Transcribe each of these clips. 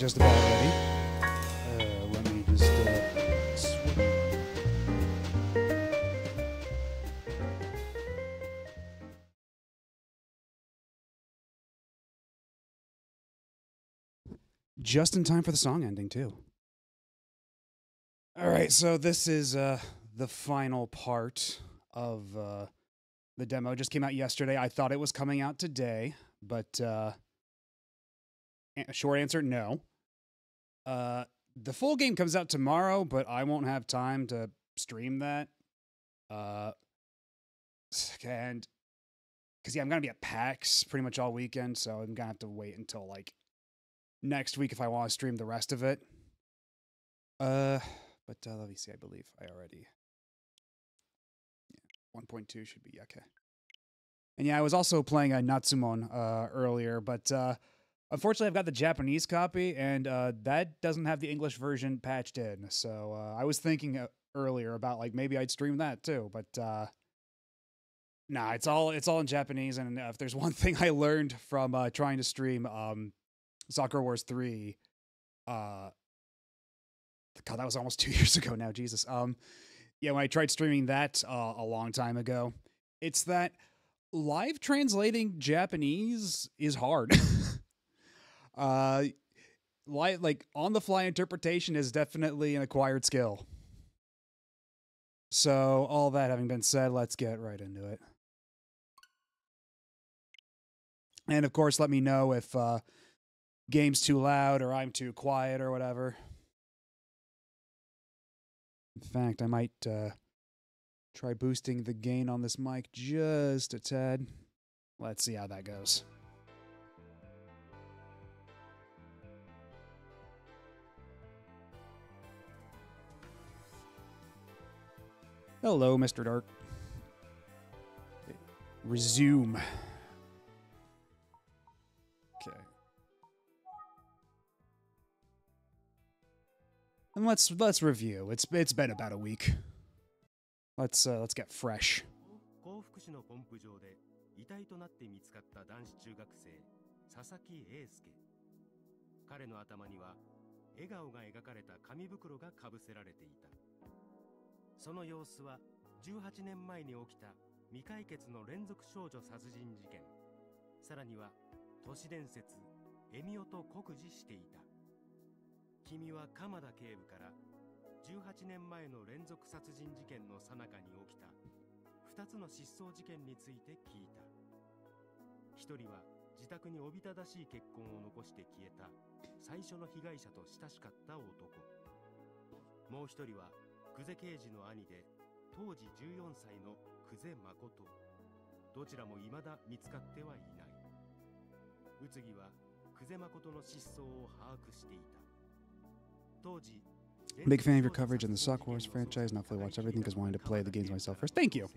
just about ready. Let me just switch. Just in time for the song ending, too. All right, so this is the final part of the demo. It just came out yesterday. I thought it was coming out today, but short answer, no. The full game comes out tomorrow, but I won't have time to stream that. And because I'm gonna be at PAX pretty much all weekend, so I'm gonna have to wait until like next week if I want to stream the rest of it. But let me see. I believe I already. Yeah, 1.2 should be okay. And yeah, I was also playing Natsumon earlier, but unfortunately, I've got the Japanese copy, and that doesn't have the English version patched in. So I was thinking earlier about like maybe I'd stream that too, but nah, it's all in Japanese. And if there's one thing I learned from trying to stream Soccer Wars 3, God, that was almost 2 years ago now. Jesus. Yeah, when I tried streaming that a long time ago, it's that live translating Japanese is hard. Like on the fly interpretation is definitely an acquired skill. So all that having been said, let's get right into it. And of course, let me know if game's too loud or I'm too quiet or whatever. In fact, I might try boosting the gain on this mic just a tad. Let's see how that goes. Hello, Mr. Dark. Resume. Okay. And let's review. It's been about a week. Let's get fresh. 幸福市のポンプ場で遺体となって見つかった男子中学生佐々木英介。彼の頭には笑顔が描かれた紙袋がかぶせられていた。その様子は18年前に起きた未解決の連続少女殺人事件、さらには都市伝説エミオと酷似していた。君は鎌田警部から18年前の連続殺人事件の最中に起きた2つの失踪事件について聞いた。一人は自宅におびただしい血痕を残して消えた最初の被害者と親しかった男。もう一人は久世刑事の兄で当時14歳の久世誠。どちらも未だ見つかってはいない。宇津木は久世誠の失踪を把握していた。当時 Big fan of your coverage in the Soccer Wars franchise. Not fully watched everything because wanting to play the games myself first. Thank you.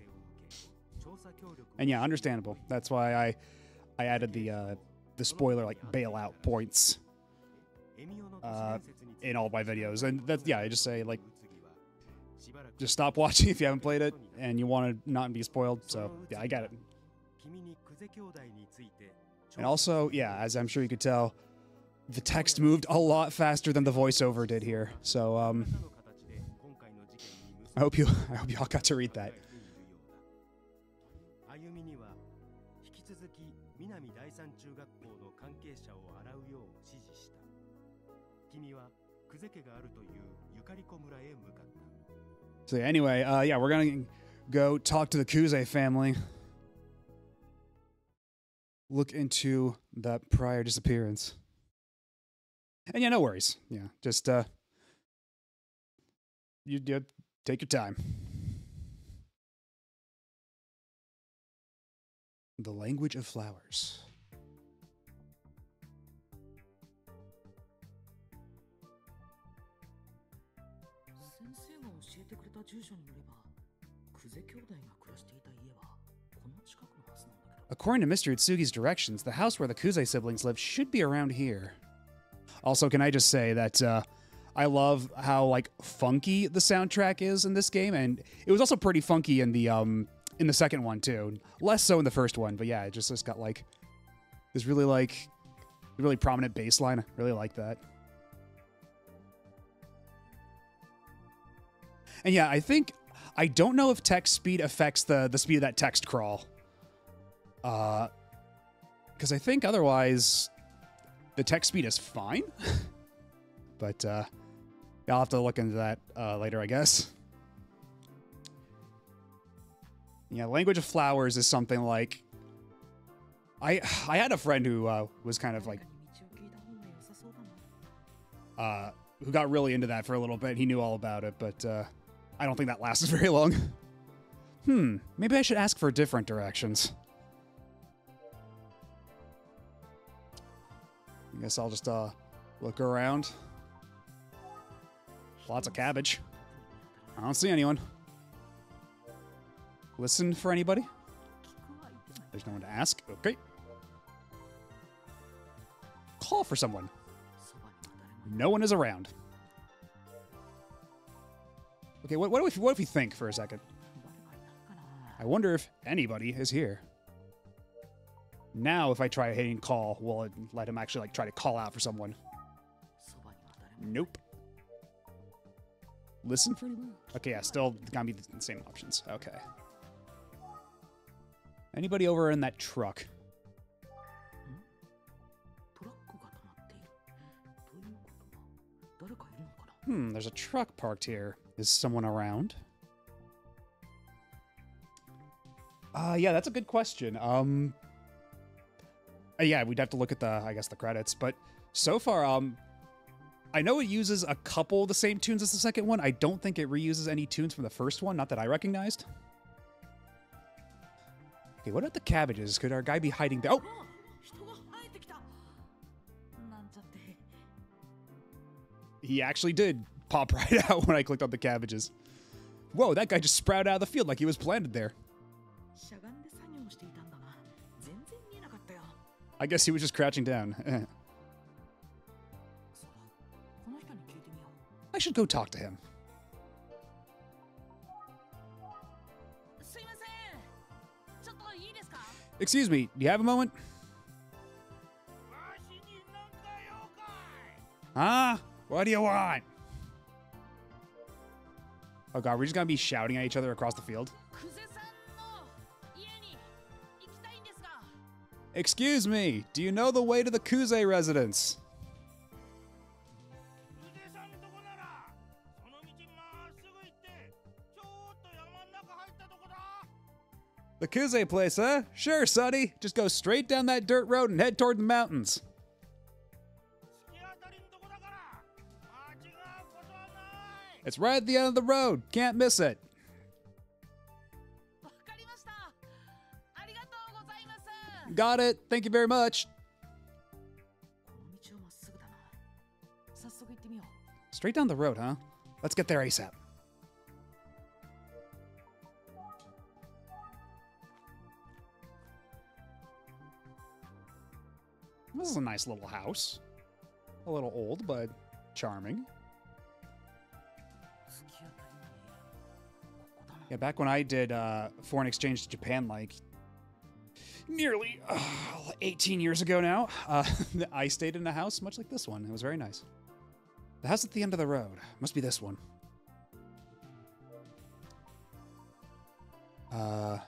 And yeah, understandable. That's why I added the spoiler like bailout points in all my videos. And that's yeah, I just say like just stop watching if you haven't played it and you want to not be spoiled. So yeah, I got it. And also, yeah, as I'm sure you could tell, the text moved a lot faster than the voiceover did here. So I hope you all got to read that. So anyway, yeah, we're gonna go talk to the Kuze family. Look into that prior disappearance. And yeah, no worries. Yeah, just you take your time. The language of flowers. According to Mr. Utsugi's directions, the house where the Kuze siblings live should be around here. Also, can I just say that I love how like funky the soundtrack is in this game, and it was also pretty funky in the second one too. Less so in the first one, but yeah, it just got like this really prominent bass line. I really like that. And yeah, I don't know if text speed affects the speed of that text crawl. Because I think otherwise the text speed is fine. But yeah, I'll have to look into that later, I guess. Yeah, language of flowers is something like... I had a friend who was kind of like... who got really into that for a little bit. He knew all about it, but I don't think that lasted very long. Maybe I should ask for different directions. I guess I'll just look around. Lots of cabbage. I don't see anyone. Listen for anybody? There's no one to ask. Okay. Call for someone. No one is around. Okay, what if we think for a second? I wonder if anybody is here. Now, if I try hitting call, will it let him actually like try to call out for someone? Nope. Listen for anybody? Okay, yeah, still gotta be the same options. Okay. Anybody over in that truck? There's a truck parked here. Is someone around? Yeah, that's a good question. Yeah, we'd have to look at I guess the credits, but so far, I know it uses a couple of the same tunes as the second one. I don't think it reuses any tunes from the first one, not that I recognized. Okay, what about the cabbages? Could our guy be hiding there? Oh! He actually did pop right out when I clicked on the cabbages. Whoa, that guy just sprouted out of the field like he was planted there. I guess he was just crouching down. I should go talk to him. Excuse me, do you have a moment? Huh? What do you want? Oh god, we're just gonna be shouting at each other across the field. Excuse me, do you know the way to the Kuze residence? The Kuze place, huh? Sure, Sonny. Just go straight down that dirt road and head toward the mountains. It's right at the end of the road. Can't miss it. Got it. Thank you very much. Straight down the road, huh? Let's get there ASAP. This is a nice little house. A little old, but charming. Yeah, back when I did foreign exchange to Japan, like nearly 18 years ago now, I stayed in a house much like this one. It was very nice. The house at the end of the road. Must be this one. I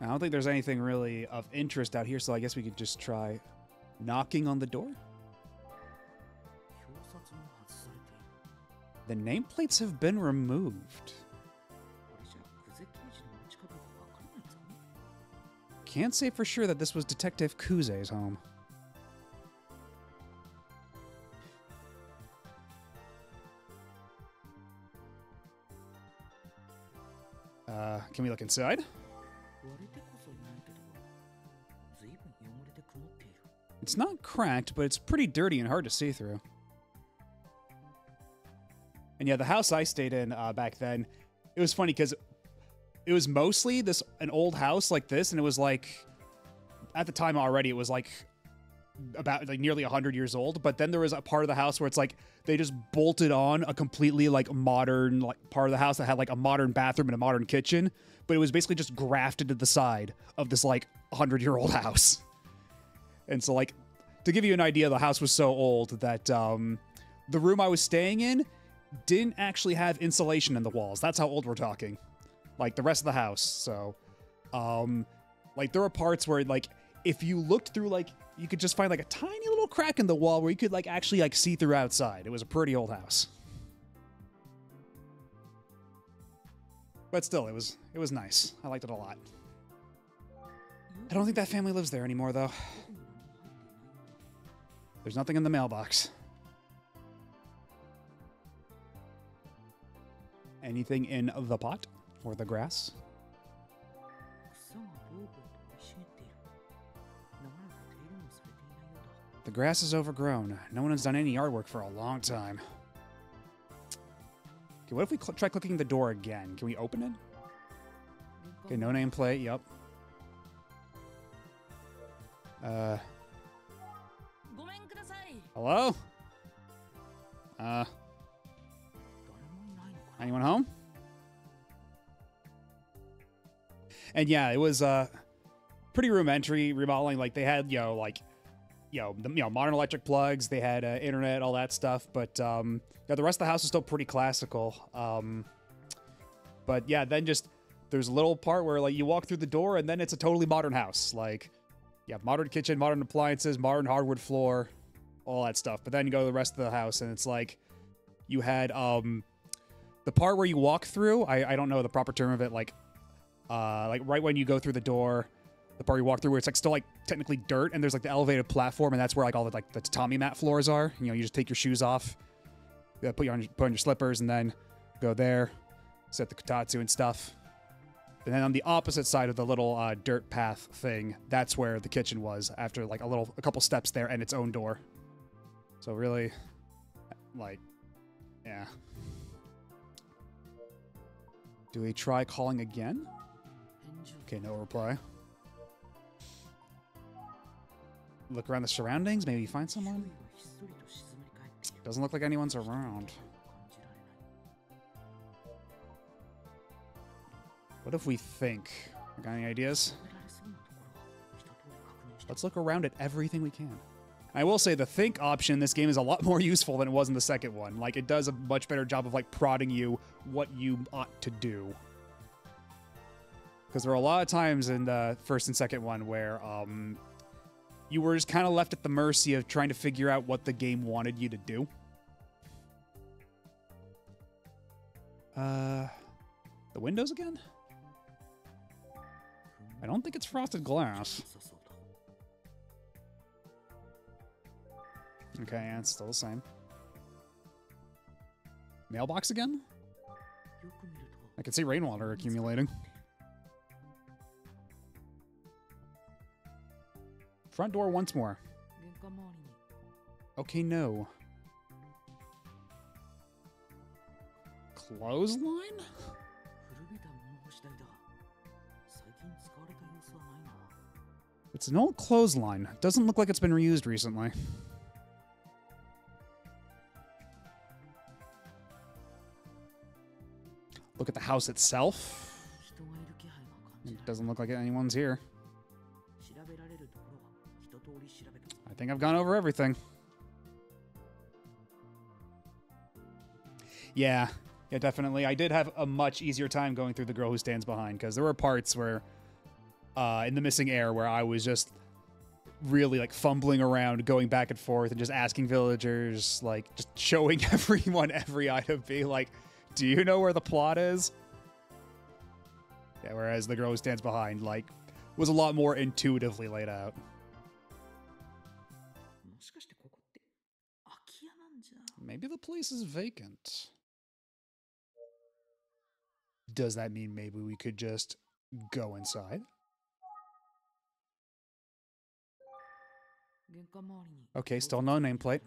don't think there's anything really of interest out here, so I guess we could just try knocking on the door. The nameplates have been removed. Can't say for sure that this was Detective Kuze's home. Can we look inside? It's not cracked, but it's pretty dirty and hard to see through. And yeah, the house I stayed in back then, it was funny because it was mostly an old house like this, and it was like, at the time already, it was like about like nearly 100 years old. But then there was a part of the house where it's like they just bolted on a completely like modern like part of the house that had like a modern bathroom and a modern kitchen, but it was basically just grafted to the side of this like 100-year-old house. And so like to give you an idea, the house was so old that the room I was staying in, didn't actually have insulation in the walls. That's how old we're talking. Like the rest of the house. So, like there were parts where like if you looked through like you could just find like a tiny little crack in the wall where you could like actually like see through outside. It was a pretty old house. But still, it was nice. I liked it a lot. I don't think that family lives there anymore though. There's nothing in the mailbox. Anything in the pot or the grass? The grass is overgrown. No one has done any yard work for a long time. Okay, what if we try clicking the door again? Can we open it? Okay, no nameplate. Yep. Hello? Anyone home? And yeah, it was pretty rudimentary remodeling. Like they had, modern electric plugs. They had internet, all that stuff. But yeah, the rest of the house is still pretty classical. But yeah, then just there's a little part where like you walk through the door and then it's a totally modern house. Like, yeah, modern kitchen, modern appliances, modern hardwood floor, all that stuff. But then you go to the rest of the house and it's like you had the part where you walk through. I don't know the proper term of it. Like right when you go through the door. The part you walk through where it's like still like technically dirt and there's like the elevated platform and that's where like all the like the tatami mat floors are. You know, you just take your shoes off, put on your slippers and then go there, set the kotatsu and stuff. And then on the opposite side of the little dirt path thing, that's where the kitchen was after like a couple steps there and its own door. So really, like, yeah. Do we try calling again? Okay, no reply. Look around the surroundings, maybe find someone? Doesn't look like anyone's around. What if we think? Got any ideas? Let's look around at everything we can. I will say the think option in this game is a lot more useful than it was in the second one. Like, it does a much better job of, like, prodding you what you ought to do. Because there are a lot of times in the first and second one where, you were just kind of left at the mercy of trying to figure out what the game wanted you to do. The windows again? I don't think it's frosted glass. Okay, yeah, it's still the same. Mailbox again? I can see rainwater accumulating. Front door once more. Okay, no. Clothesline? It's an old clothesline. Doesn't look like it's been reused recently. Look at the house itself. It doesn't look like anyone's here. I think I've gone over everything. Yeah, definitely. I did have a much easier time going through The Girl Who Stands Behind, because there were parts where, in the missing air, where I was just really, like, fumbling around, going back and forth, and just asking villagers, like, just showing everyone every item, being like, do you know where the plot is? Yeah, whereas The Girl Who Stands Behind, like, was a lot more intuitively laid out. Maybe the place is vacant. Does that mean maybe we could just go inside? Okay, still no nameplate.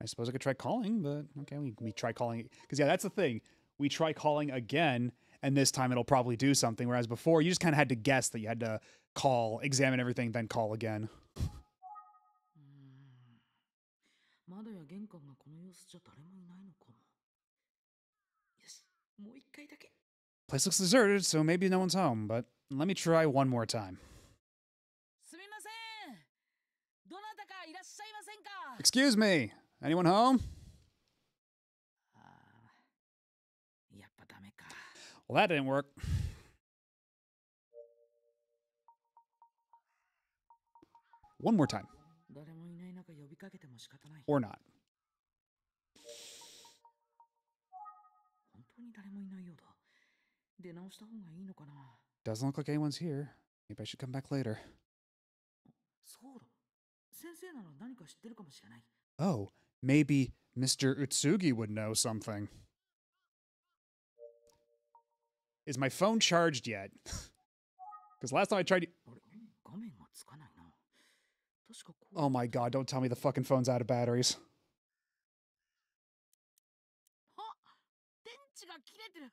I suppose I could try calling, but okay, we try calling. Because, yeah, that's the thing. We try calling again, and this time it'll probably do something, whereas before you just kind of had to guess that you had to call, examine everything, then call again. Place looks deserted, so maybe no one's home, but let me try one more time. Excuse me. Anyone home? やっぱダメか。 Well, that didn't work. One more time. 誰もいない中呼びかけても仕方ない。 Or not. 本当に誰もいないようだ。出直した方がいいのかな。 Doesn't look like anyone's here. Maybe I should come back later. そうだ。先生なら何か知ってるかもしれない。 Oh, maybe Mr. Utsugi would know something. Is my phone charged yet? Because last time I tried... あれ、画面がつかないな。確かこう。 Oh my god, don't tell me the fucking phone's out of batteries. あ、電池が切れてる。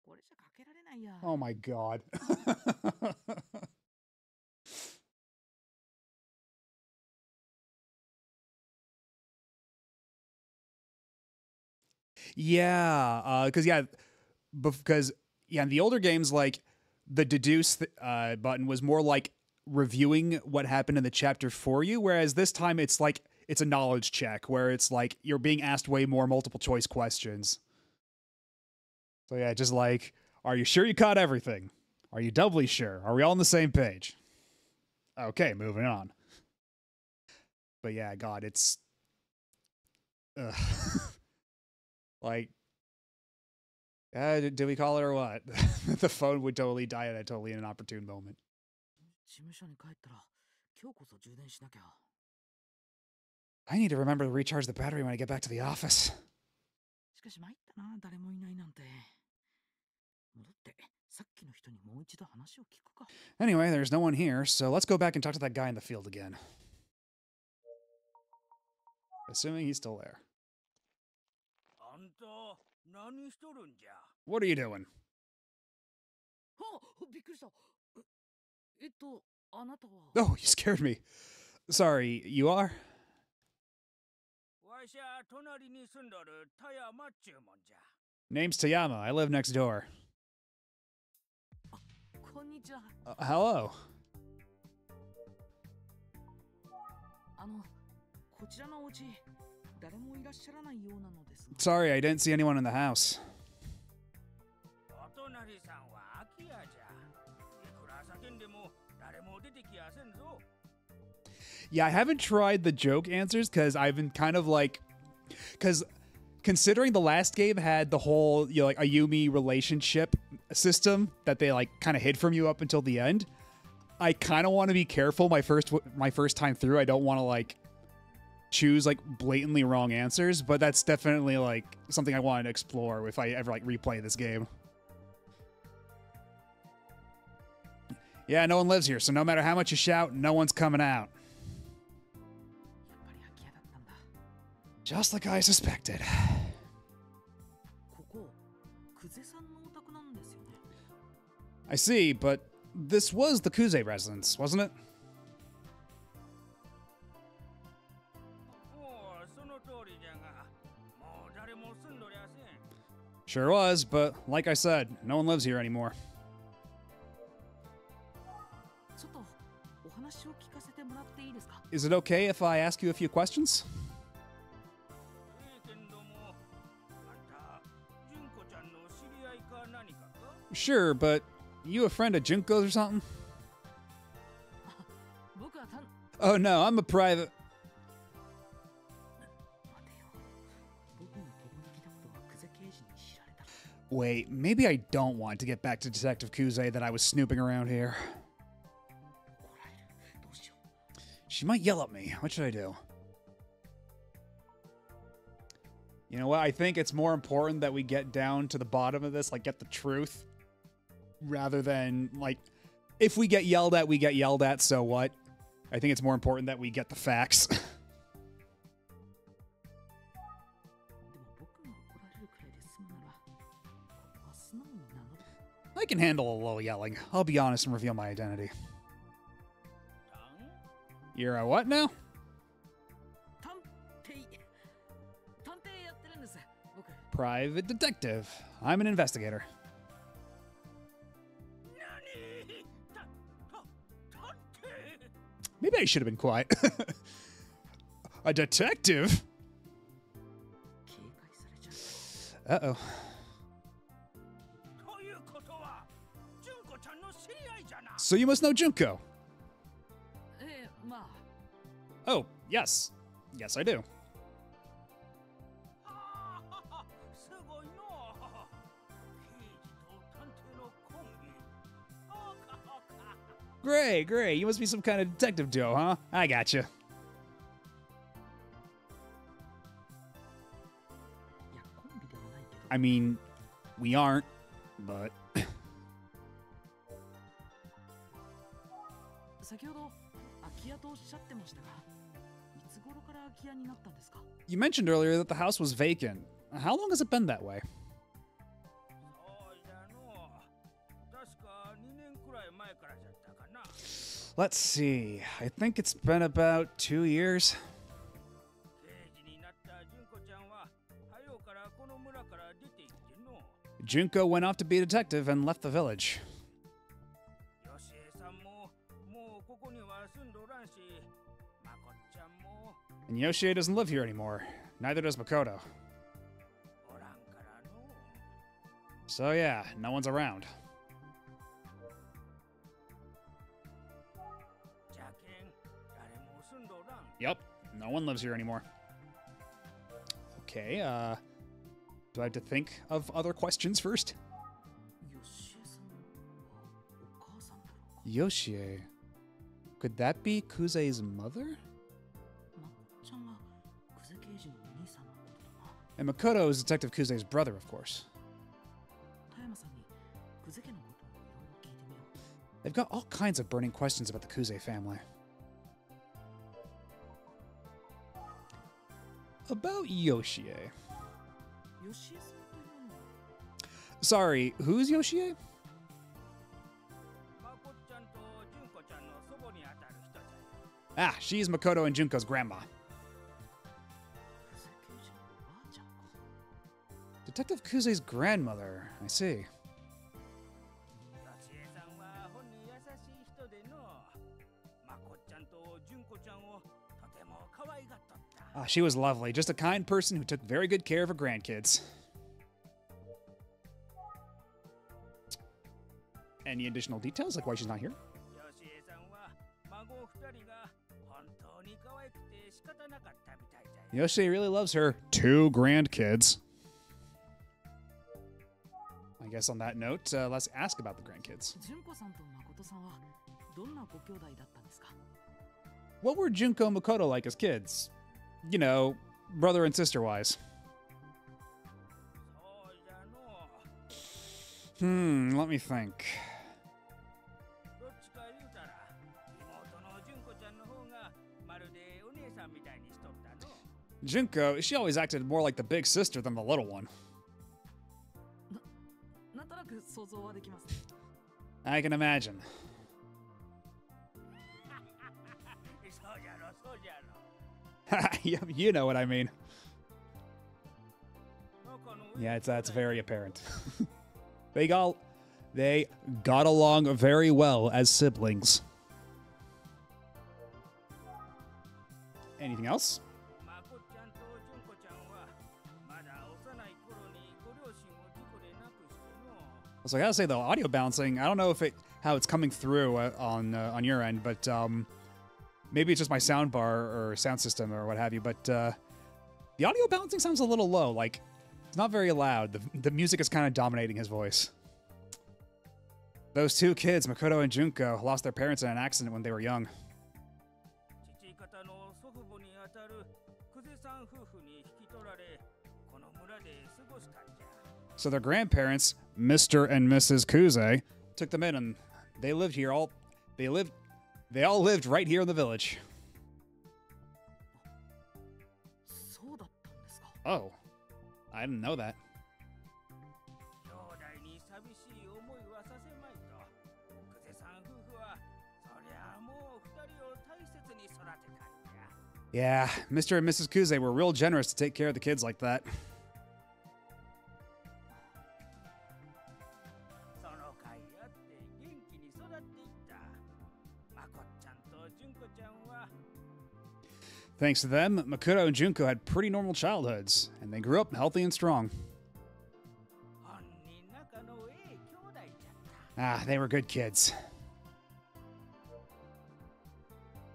これじゃかけられないや。 Oh my god. Yeah, because in the older games, like the deduce button was more like reviewing what happened in the chapter for you, whereas this time it's like it's a knowledge check where it's like you're being asked way more multiple choice questions. So yeah, just like, are you sure you caught everything? Are you doubly sure? Are we all on the same page? Okay, moving on. But yeah, God, it's like, did we call it or what? The phone would totally die at a totally inopportune moment. 事務所に帰ったら今日こそ充電しなきゃ。 I need to remember to recharge the battery when I get back to the office. しかし参ったな、誰もいないなんて。戻ってさっきの人にもう一度話を聞くか。 Anyway, there's no one here, so let's go back and talk to that guy in the field again. Assuming he's still there. あんた何しとるんじゃ。 What are you doing? あ、びっくりした。あなたは。 Oh, you scared me. Sorry, you are? わしゃ隣に住んどる田山っちゅうもんじゃ。 Name's Tayama. I live next door. こんにちは。 Hello. こちらのお家、誰もいらっしゃらないようなのですが。 Sorry, I didn't see anyone in the house. お隣さんは空き家じゃ。いくら叫んでも誰も出てきやせんぞ。 Yeah, I haven't tried the joke answers because I've been kind of like, because considering the last game had the whole, you know, like Ayumi relationship system that they like kind of hid from you up until the end, I kind of want to be careful my first time through. I don't want to like choose like blatantly wrong answers, but that's definitely like something I want to explore if I ever like replay this game. Yeah, no one lives here, so no matter how much you shout, no one's coming out. やっぱり空き家だったんだ。 Just like I suspected. ここ、久世さんのお宅なんですよね。 I see, but this was the Kuze residence, wasn't it? おう、その通りじゃが、もう誰も住んどりゃせん。 Sure was, but like I said, no one lives here anymore. ちょっとお話を聞かせてもらっていいですか。 Is it okay if I ask you a few questions? けんども、あんた、純子ちゃんの知り合いか何かか？ Sure, but you a friend of Junko's or something? 僕はOh no, I'm a private... 待てよ。僕にここに来たことは久世刑事に知られたら。 Wait, maybe I don't want to get back to Detective Kuze that I was snooping around here. 怒られる。どうしよう。 She might yell at me. What should I do? You know what? I think it's more important that we get down to the bottom of this, like get the truth, rather than like, if we get yelled at, we get yelled at, so what? I think it's more important that we get the facts. でも僕が怒られるくらいで済むなら、これは素直に名乗る。 I can handle a little yelling. I'll be honest and reveal my identity. たん？ You're a what now? 探偵やってるんです。僕。 Private detective. I'm an investigator. 何？探偵？ Maybe I should have been quiet. A detective? 警戒されちゃう。 Uh-oh. ということは純子ちゃんの知り合いじゃな。 So you must know Junko. まあ、 Oh, yes. Yes, I do. ああ、すごいの。刑事と探偵のコンビ。そうかそうか。 Great, great. You must be some kind of detective Joe, huh? I gotcha. いや、コンビではないけど。 I mean, we aren't, but... 先ほど空き家とおっしゃってましたが、いつ頃から空き家になったんですか？ You mentioned earlier that the house was vacant. How long has it been that way? そうじゃの。確か2年くらい前からじゃったかな。 Let's see. I think it's been about 2 years. 刑事になった純子ちゃんは、早うからこの村から出て行っての。 Junko went off to be a detective and left the village. よしえさんも、もうここには住んどらんし、まこっちゃんも And Yoshie doesn't live here anymore. Neither does Makoto. おらんからの。 So yeah, no one's around. じゃけん、誰も住んどらん。 Yep, no one lives here anymore. Okay, do I have to think of other questions first? よしえさんはお母さんだろうか。 Yoshie. Could that be Kuze's mother? まこっちゃんは久世刑事のお兄さんのことだな。 And Makoto is Detective Kuze's brother, of course. 田山さんに久世家のことをいろいろ聞いてみよう。 They've got all kinds of burning questions about the Kuze family. About Yoshie. よしえさんというのは Sorry, who's Yoshie? まこっちゃんと純子ちゃんの祖母にあたる人じゃよ。 Ah, she's Makoto and Junko's grandma. 久世刑事のおばあちゃんか。 Detective Kuze's grandmother. I see. よしえさんは本に優しい人での。まこっちゃんと純子ちゃんをとても可愛がっとった。 Ah, she was lovely. Just a kind person who took very good care of her grandkids. Any additional details, like why she's not here? よしえさんは孫二人が本当に可愛くて仕方なかったみたいじゃよ。 Yoshie really loves her 2 grandkids. I guess on that note, let's ask about the grandkids. 純子さんと誠さんはどんなご兄弟だったんですか？ What were Junko and Makoto like as kids? You know, brother and sister wise. そうじゃの。 Let me think. どっちか言うたら妹の純子ちゃんの方がまるでお姉さんみたいにしとったの。 Junko, she always acted more like the big sister than the little one. なんとなく想像はできます。 I can imagine. そうじゃろそうじゃろ。 You know what I mean. 仲の Yeah, that's very apparent. They got along very well as siblings. Anything else? まこっちゃんと純子ちゃんはまだ幼い頃にご両親を事故で亡くしての。 So I gotta say though, audio balancing. I don't know if how it's coming through on your end, but maybe it's just my sound bar or sound system or what have you. But the audio balancing sounds a little low. Like it's not very loud. The music is kind of dominating his voice. Those 2 kids, Makoto and Junko, lost their parents in an accident when they were young. 父方の祖父母にあたる久世さん夫婦に引き取られ、この村で過ごしたんじゃ。 So their grandparents, Mr. and Mrs. Kuze, took them in and they lived here they all lived right here in the village. そうだったんですか。 Oh, I didn't know that. 兄弟に寂しい思いはさせまいと。久世さん夫婦はそりゃもう二人を大切に育てたんじゃ。 Yeah, Mr. and Mrs. Kuze were real generous to take care of the kids like that. その甲斐あって元気に育っていった。まこっちゃんと純子ちゃんは Thanks to them, Makoto and Junko had pretty normal childhoods, and they grew up healthy and strong. 本人仲のええ兄弟じゃった Ah, they were good kids.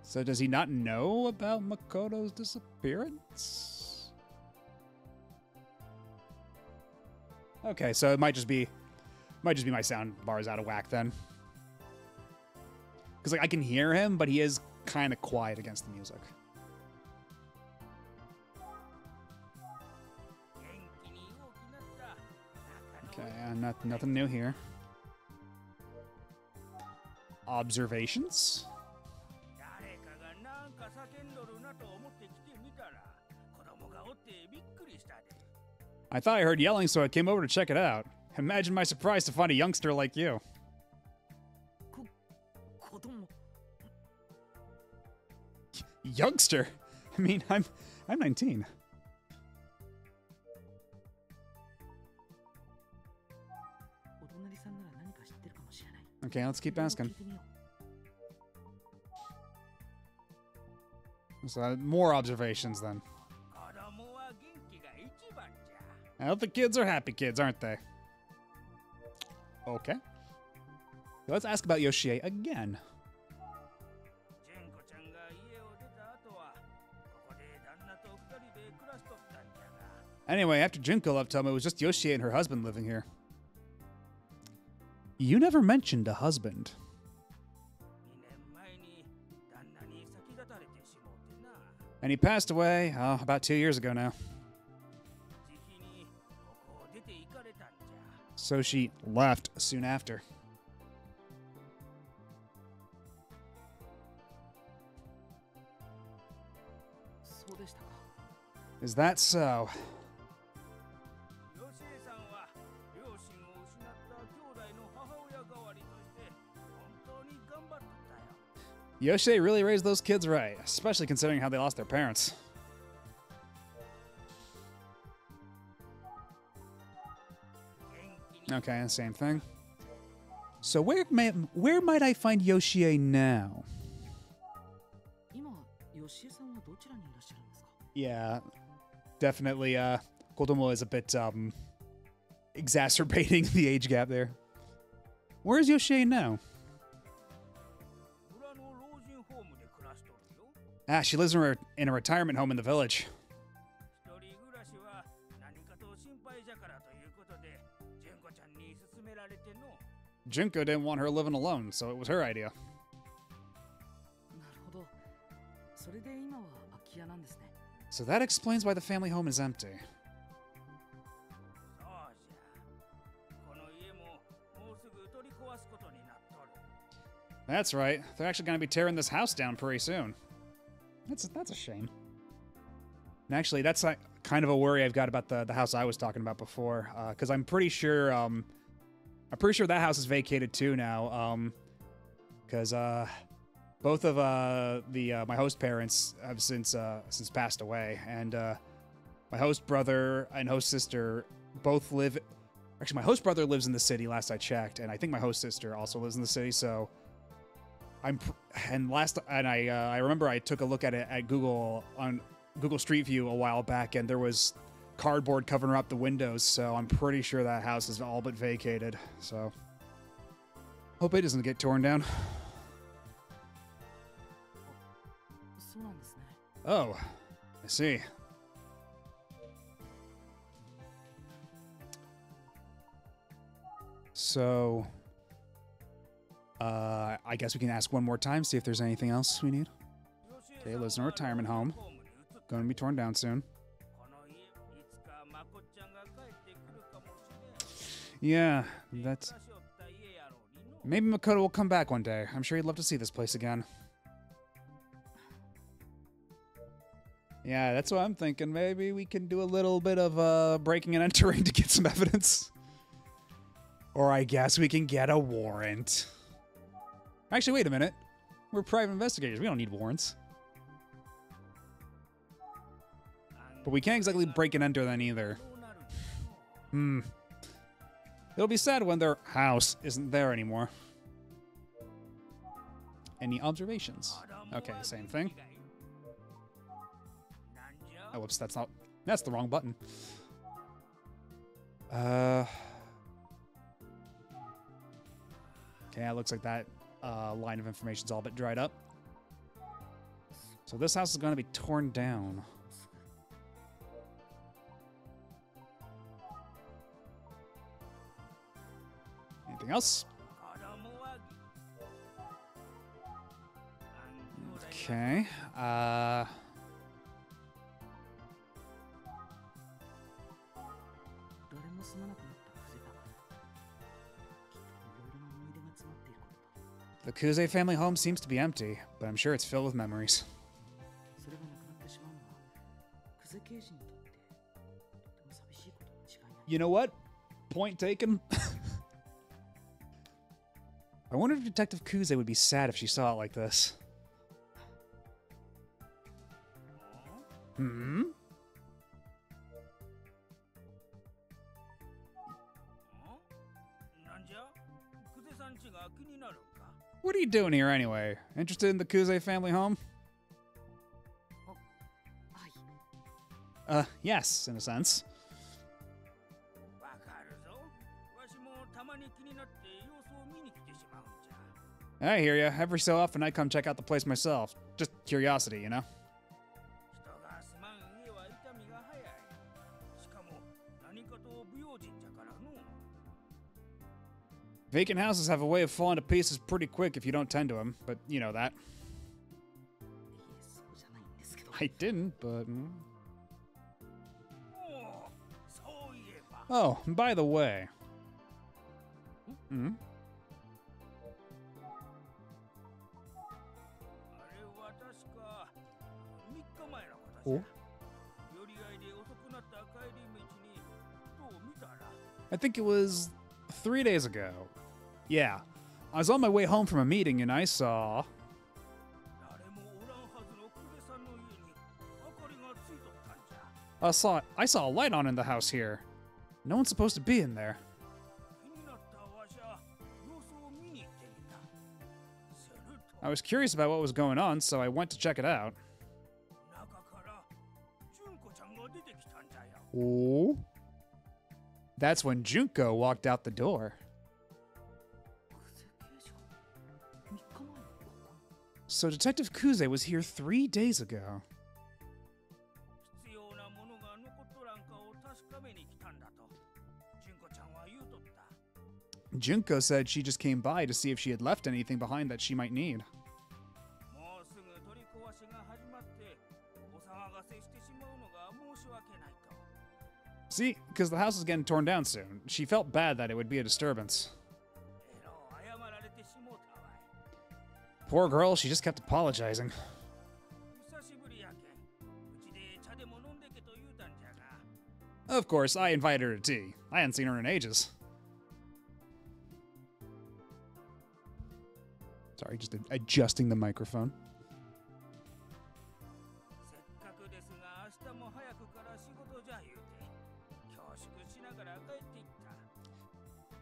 So does he not know about Makoto's disappearance? Okay, so it might just be my sound bars out of whack then. Because like I can hear him, but he is kind of quiet against the music. 元気に大きなった仲 Okay, の nothing new here. Observations? 誰かがなんか叫んどるなと思って来てみたら子供がおってびっくりしたで I thought I heard yelling, so I came over to check it out. Imagine my surprise to find a youngster like you. 子供 Youngster? I mean, I'm 19. お隣さんなら何か知ってるかもしれない Okay, let's keep いろいろ asking. 聞いてみよう So more observations then. 子供は元気が一番じゃ Well, the kids are happy kids, aren't they? Okay. Let's ask about Yoshie again. 純子ちゃんが家を出た後はここで旦那と二人で暮らしとったんじゃが Anyway, after Junko left home, it was just Yoshie and her husband living here. You never mentioned a husband. 2年前に旦那に先立たれてしもうてな And he passed away, about 2 years ago now. 時期にここを出て行かれたんじゃ So she left soon after. そうでしたか Is that so? ヨシエさんは両親を失った兄弟の母親代わりとして本当に頑張っとったよ Yoshie really raised those kids right, especially considering how they lost their parents. 元気に Okay, same thing. So where might I find Yoshie now? 今吉江さんはどちらにいらっしゃるんですか Yeah, definitely. Kodomo is a bit exacerbating the age gap there. Where is Yoshie now? 村の老人ホームで暮らしとるよ Ah, she lives in a retirement home in the village. 一人暮らしは何かと心配じゃからということで純子ちゃんに勧められての Junko didn't want her living alone, so it was her idea. なるほどそれで今は空き家なんですね So that explains why the family home is empty. そうじゃこの家ももうすぐ取り壊すことになっとる That's right. They're actually going to be tearing this house down pretty soon. That's a shame. And actually, that's kind of a worry I've got about the house I was talking about before, because I'm pretty sure that house is vacated too now. Because both of my host parents have since passed away, and my host brother and host sister both live. Actually, my host brother lives in the city. Last I checked, and I think my host sister also lives in the city. So I remember I took a look at it at Google on Google Street View a while back, and there was cardboard covering up the windows. So I'm pretty sure that house is all but vacated. So hope it doesn't get torn down. そうなんですね Oh, I see. So, I guess we can ask one more time, see if there's anything else we need. Okay, lives in a retirement home. Going to be torn down soon. この家いつかまこっちゃんが帰ってくるかもしれん Yeah, 暮 that's らしおった家やろうにの maybe Makoto will come back one day. I'm sure he'd love to see this place again. Yeah, that's what I'm thinking. Maybe we can do a little bit of breaking and entering to get some evidence. Or I guess we can get a warrant. Actually, wait a minute. We're private investigators. We don't need warrants. But we can't exactly break and enter then either. どうなるんじゃの It'll be sad when their house isn't there anymore. Any observations? Okay, same thing. Oh, whoops, that's the wrong button. Okay, it looks like that line of information's all but dried up. So this house is going to be torn down. Anything else? Okay. 誰も住まなくなった風だからきっといろいろな思い出が詰まっていることだ。 The Kuze family home seems to be empty, but I'm sure it's filled with memories. それがなくなってしまうのはクゼ刑事にとってとても寂しいことに違いない。 You know what? Point taken. I wonder if Detective Kuze would be sad if she saw it like this. Hmm? What are you doing here anyway? Interested in the Kuze family home? はい。 Yes, in a sense. I hear ya. Every so often I come check out the place myself. Just curiosity, you know? Vacant houses have a way of falling to pieces pretty quick if you don't tend to them, but you know that. いえ、そうじゃないんですけど。 I didn't, but... Oh, by the way... Hmm? Oh. I think it was 3 days ago. Yeah. I was on my way home from a meeting and I saw... I saw a light on in the house here. No one's supposed to be in there. I was curious about what was going on, so I went to check it out. Oh. That's when Junko walked out the door. クゼ刑事が3日前にここに。 So Detective Kuze was here 3 days ago. Junko said she just came by to see if she had left anything behind that she might need. See, because the house is getting torn down soon. She felt bad that it would be a disturbance. Poor girl, she just kept apologizing. Of course, I invited her to tea. I hadn't seen her in ages. Sorry, just adjusting the microphone.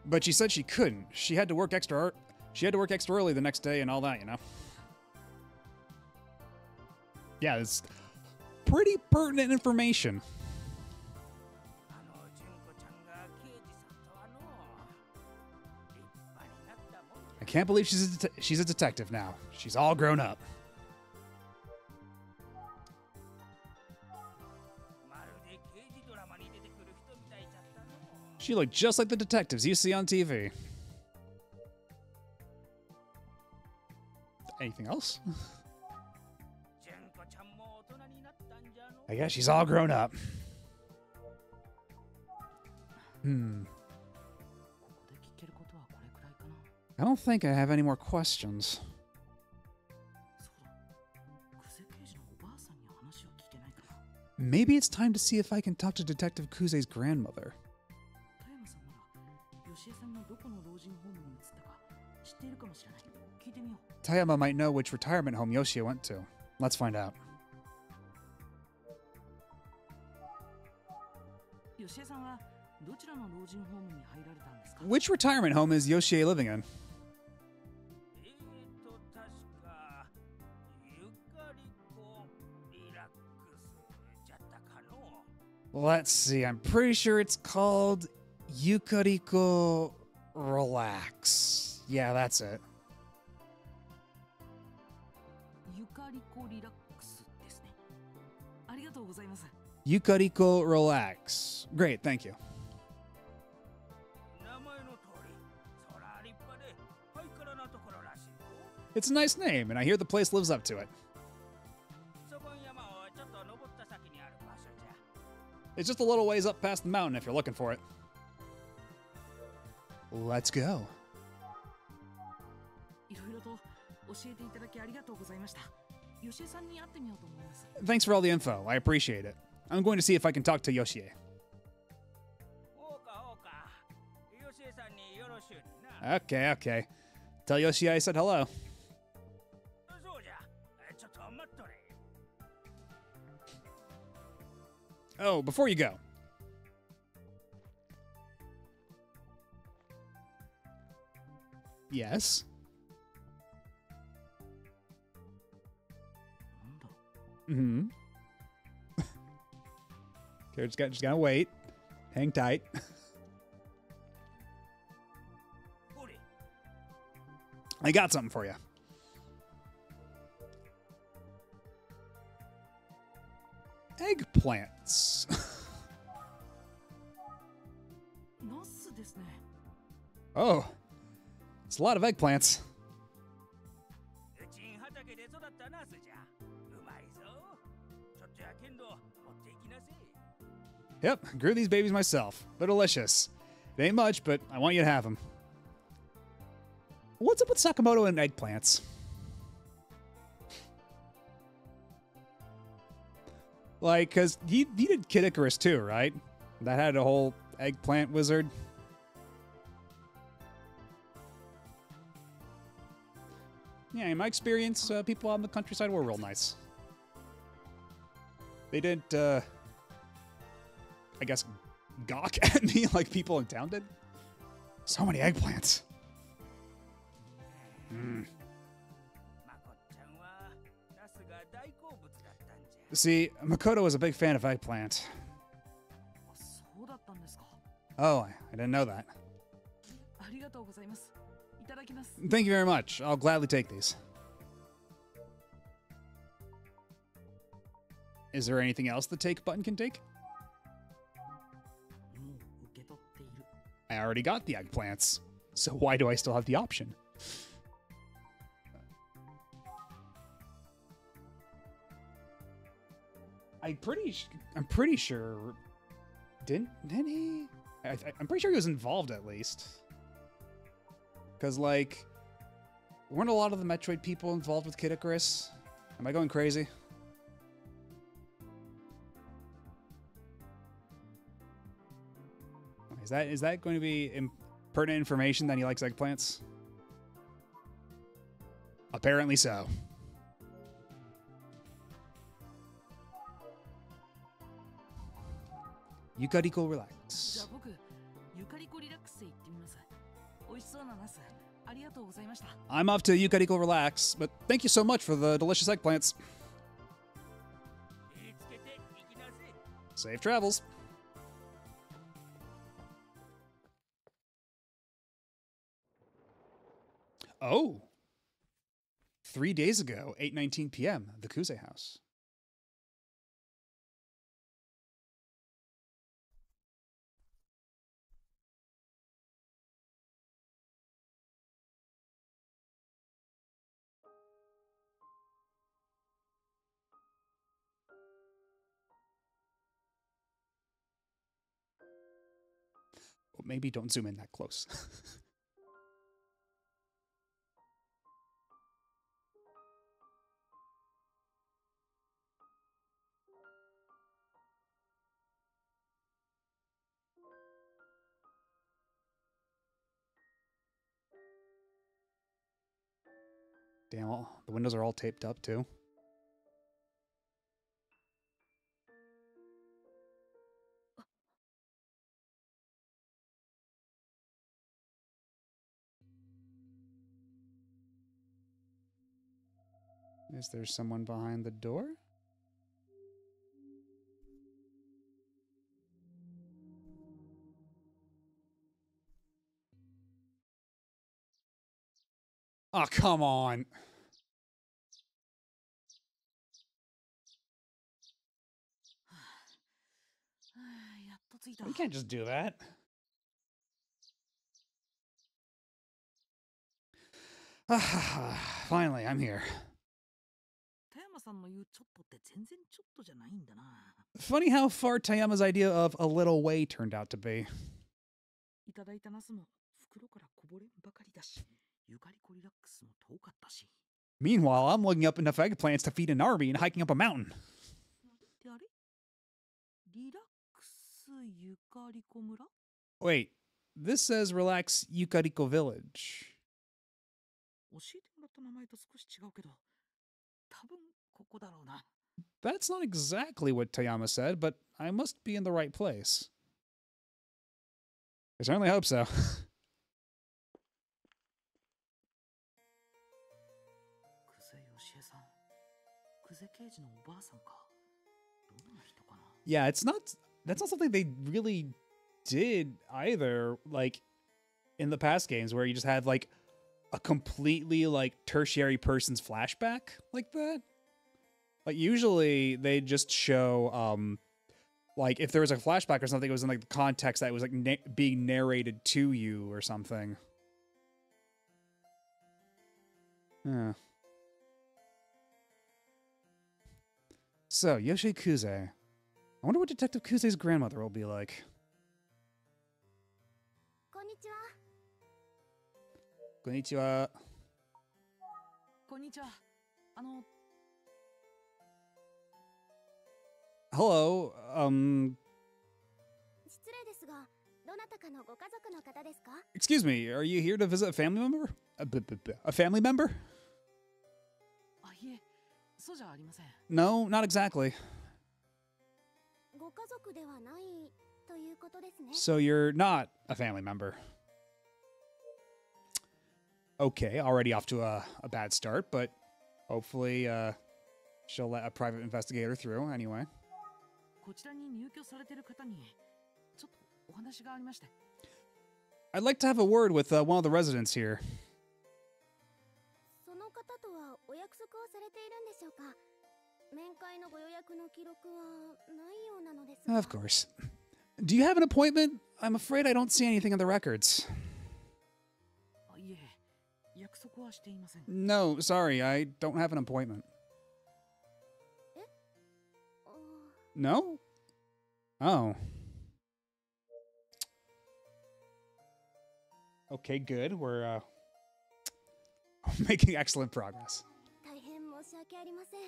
But she said she couldn't. She had to work extra early the next day and all that, you know. Yeah, it's pretty pertinent information. I can't believe she's a detective now. She's all grown up. She looked just like the detectives you see on TV. Anything else? I guess she's all grown up. I don't think I have any more questions. Maybe it's time to see if I can talk to Detective Kuze's grandmother. Tayama might know which retirement home Yoshie went to. Let's find out. Which retirement home is Yoshie living in? Let's see. I'm pretty sure it's called Yukariko Relax. Yeah, that's it. ゆかりこリラックスですね。ありがとうございます。 Yukariko Relax. Great, thank you. 名前の通り、そら立派でハイカラなところらしいよ。 It's a nice name, and I hear the place lives up to it. そこん山をちょっと登った先にある場所じゃ。 It's just a little ways up past the mountain if you're looking for it. Let's go. いろいろと教えていただきありがとうございました。吉江さんに会ってみようと思います。 Thanks for all the info. I appreciate it. I'm going to see if I can talk to Yoshie. おうかおうか。吉江さんによろしゅうにな。 Okay, okay. Tell Yoshie I said hello. そうじゃ。ちょっと待っとれ。 Oh, before you go. Yes. なんだろ Mm-hmm. Okay, just gotta wait. Hang tight. ほれ。 I got something for you. Eggplants. う。ナスですね。 Oh, it's a lot of eggplants. うちん畑で育ったナスじゃ。うまいぞ。ちょっとやけんど持っていきなせ。 Yep, grew these babies myself. They're delicious. It ain't much, but I want you to have them. What's up with Sakamoto and eggplants? Like, because he did Kid Icarus too, right? That had a whole eggplant wizard. Yeah, in my experience, people on the countryside were real nice. They didn't, I guess, gawk at me like people in town did. So many eggplants. まこっちゃんはナスが大好物だったんじゃ。 See, Makoto was a big fan of eggplant. あ、そうだったんですか。 Oh, I didn't know that. ありがとうございます。いただきます。 Thank you very much. I'll gladly take these. Is there anything else the take button can take? もう受け取っている。 I already got the eggplants. So why do I still have the option? I'm pretty sure. Didn't he? I'm pretty sure he was involved at least. Because, like, weren't a lot of the Metroid people involved with Kid Icarus? Am I going crazy? Is that going to be pertinent information that he likes eggplants? Apparently so. Yukariko じゃ Relax. あ僕、ゆかりこリラックスへ行ってみます。美味しそうなナス、ありがとうございました。 I'm off to Yukariko Relax, but thank you so much for the delicious eggplants. 気ぃつけていきなせ。 Safe travels. Oh. 3 days ago, 8:19 p.m., the Kuze house. Well, maybe don't zoom in that close. Damn, the windows are all taped up too. Is there someone behind the door? Oh, come on. You can't just do that. Finally, I'm here. 田山さんの言うちょっとって全然ちょっとじゃないんだな。 Funny how far Tayama's idea of a little way turned out to be. いただいたナスも袋からこぼれんばかりだし、ゆかりこリラックスも遠かったし。 Meanwhile, I'm looking up enough eggplants to feed an army and hiking up a mountain. であれリラックスゆかりこ村 Wait, this says relax Yukariko Village. 教えてもらった名前と少し違うけど、多分ここだろうな。 That's not exactly what Tayama said, but I must be in the right place. I certainly hope so. 久世義恵さん、久世刑事のおばあさんか。どんな人かな。 Yeah, that's not something they really did either, like in the past games where you just had like a completely like tertiary person's flashback like that. Like usually they just show like if there was a flashback or something, it was in like the context that it was like being narrated to you or something. Yeah. So Yoshi Kuze. I wonder what Detective Kuze's grandmother will be like. こんにちは。Konnichiwa. こんにちは。Hello. 失礼ですが、どなたかのご家族の方ですか？ Excuse me. Are you here to visit a family member? A family member? あ、いえ、そうじゃありません。 No, not exactly. ご家族ではないということですね。 So you're not a family member. Okay, already off to a bad start, but hopefully she'll let a private investigator through anyway. こちらに入居されている方にちょっとお話がありまして。 I'd like to have a word with one of the residents here. その方とはお約束をされているんでしょうか？面会のご予約の記録はないようなのですが。 Of course. Do you have an appointment? I'm afraid I don't see anything in the records. あ、いえ、約束はしていません。 No, sorry, I don't have an appointment. あ No? Oh. Okay, good. We're making excellent progress. 大変申し訳ありません。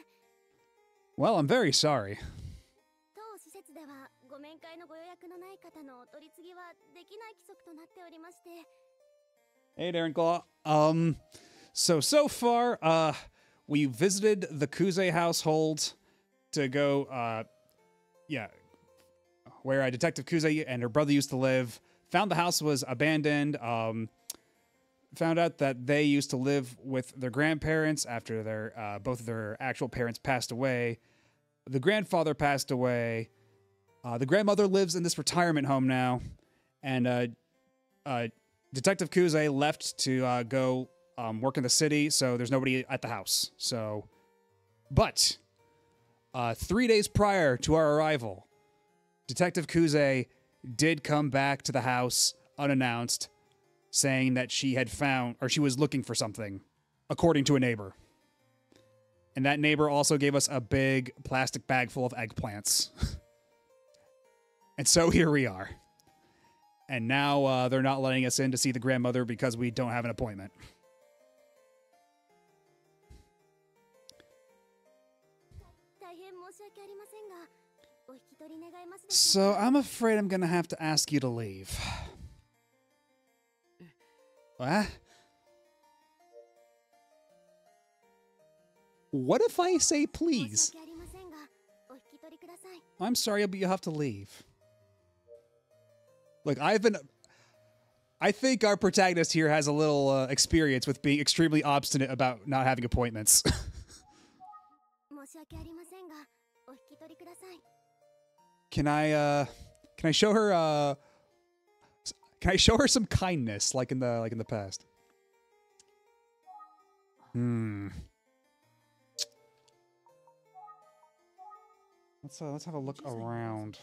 Well, I'm very sorry. 当施設ではご面会のご予約のない方のお取り次ぎはできない規則となっておりまして。 Hey, Darren Claw. So far, we visited the Kuze household to go, where Detective Kuze and her brother used to live. Found the house was abandoned. Found out that they used to live with their grandparents after their both of their actual parents passed away. The grandfather passed away. The grandmother lives in this retirement home now, and Detective Kuze left to go work in the city, so there's nobody at the house. But 3 days prior to our arrival, Detective Kuze did come back to the house unannounced, saying that she had found, or she was looking for something, according to a neighbor. And that neighbor also gave us a big plastic bag full of eggplants. And so here we are. And now they're not letting us in to see the grandmother because we don't have an appointment. So I'm afraid I'm going to have to ask you to leave. What? What if I say please? I'm sorry, but you have to leave. Look, I think our protagonist here has a little experience with being extremely obstinate about not having appointments. Can I show her can I show her some kindness like in the past? Hmm. Let's have a look around.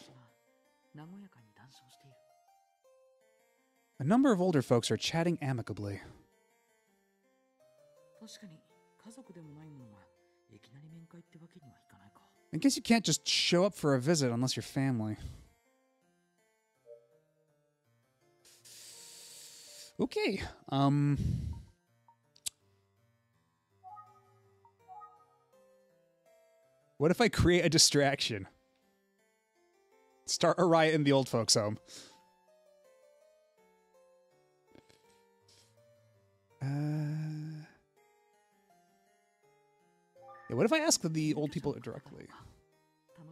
A number of older folks are chatting amicably. I guess you can't just show up for a visit unless you're family. Okay. What if I create a distraction? Start a riot in the old folks' home. Yeah, what if I ask the old people directly? Do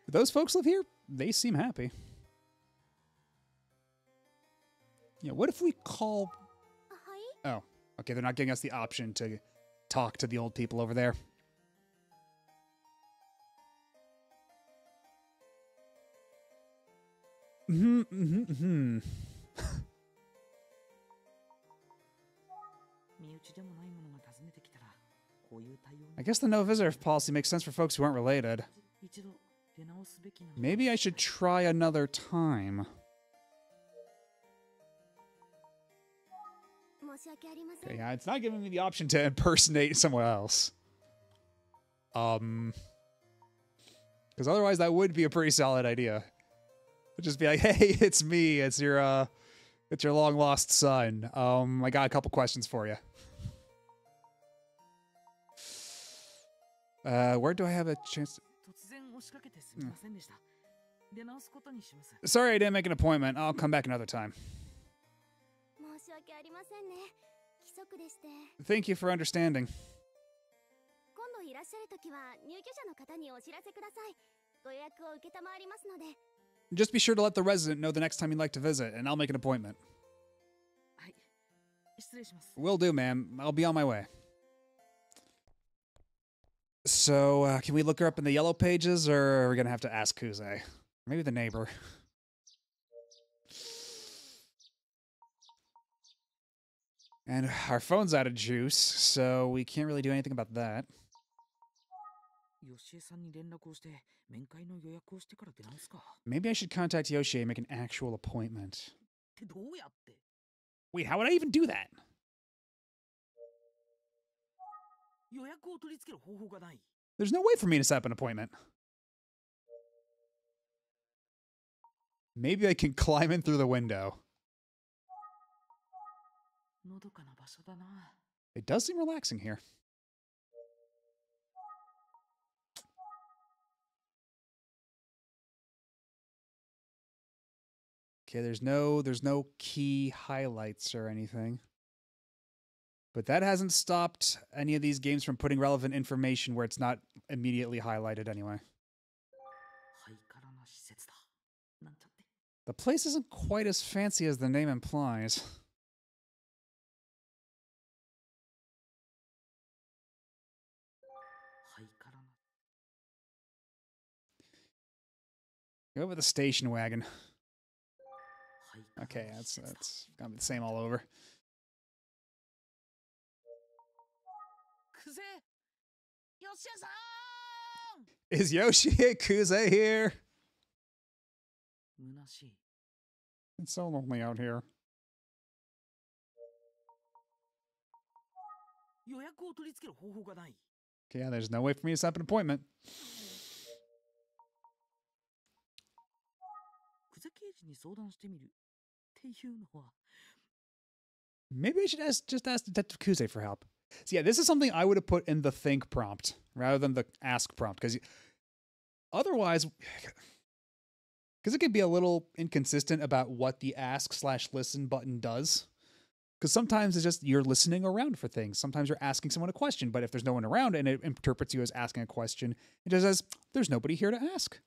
those folks live here? They seem happy. Yeah, what if we call... Oh, okay, they're not giving us the option to talk to the old people over there. I guess the no visitor policy makes sense for folks who aren't related. Maybe I should try another time. Okay, yeah, it's not giving me the option to impersonate someone else. Because otherwise that would be a pretty solid idea. It'd just be like, hey, it's me. It's your long lost son. I got a couple questions for you. Where do I have a chance? Sorry I didn't make an appointment. I'll come back another time. Thank you for understanding. Just be sure to let the resident know the next time you'd like to visit, and I'll make an appointment. Will do, ma'am. I'll be on my way. So, can we look her up in the yellow pages, or are we going to have to ask Kuze? Maybe the neighbor. And our phone's out of juice, so we can't really do anything about that. Maybe I should contact Yoshie and make an actual appointment. Wait, how would I even do that? There's no way for me to set up an appointment. Maybe I can climb in through the window. It does seem relaxing here. Okay, there's no key highlights or anything. But that hasn't stopped any of these games from putting relevant information where it's not immediately highlighted anyway. The place isn't quite as fancy as the name implies. Go with the station wagon. Okay, that's gonna be the same all over. Is Yoshie Kuze here? It's so lonely out here. Okay, yeah, there's no way for me to set up an appointment. Maybe I should just ask Detective Kuze for help. So yeah, this is something I would have put in the think prompt rather than the ask prompt, because otherwise, because it can be a little inconsistent about what the ask/listen button does. Because sometimes it's just you're listening around for things. Sometimes you're asking someone a question, but if there's no one around and it interprets you as asking a question, it just says, there's nobody here to ask.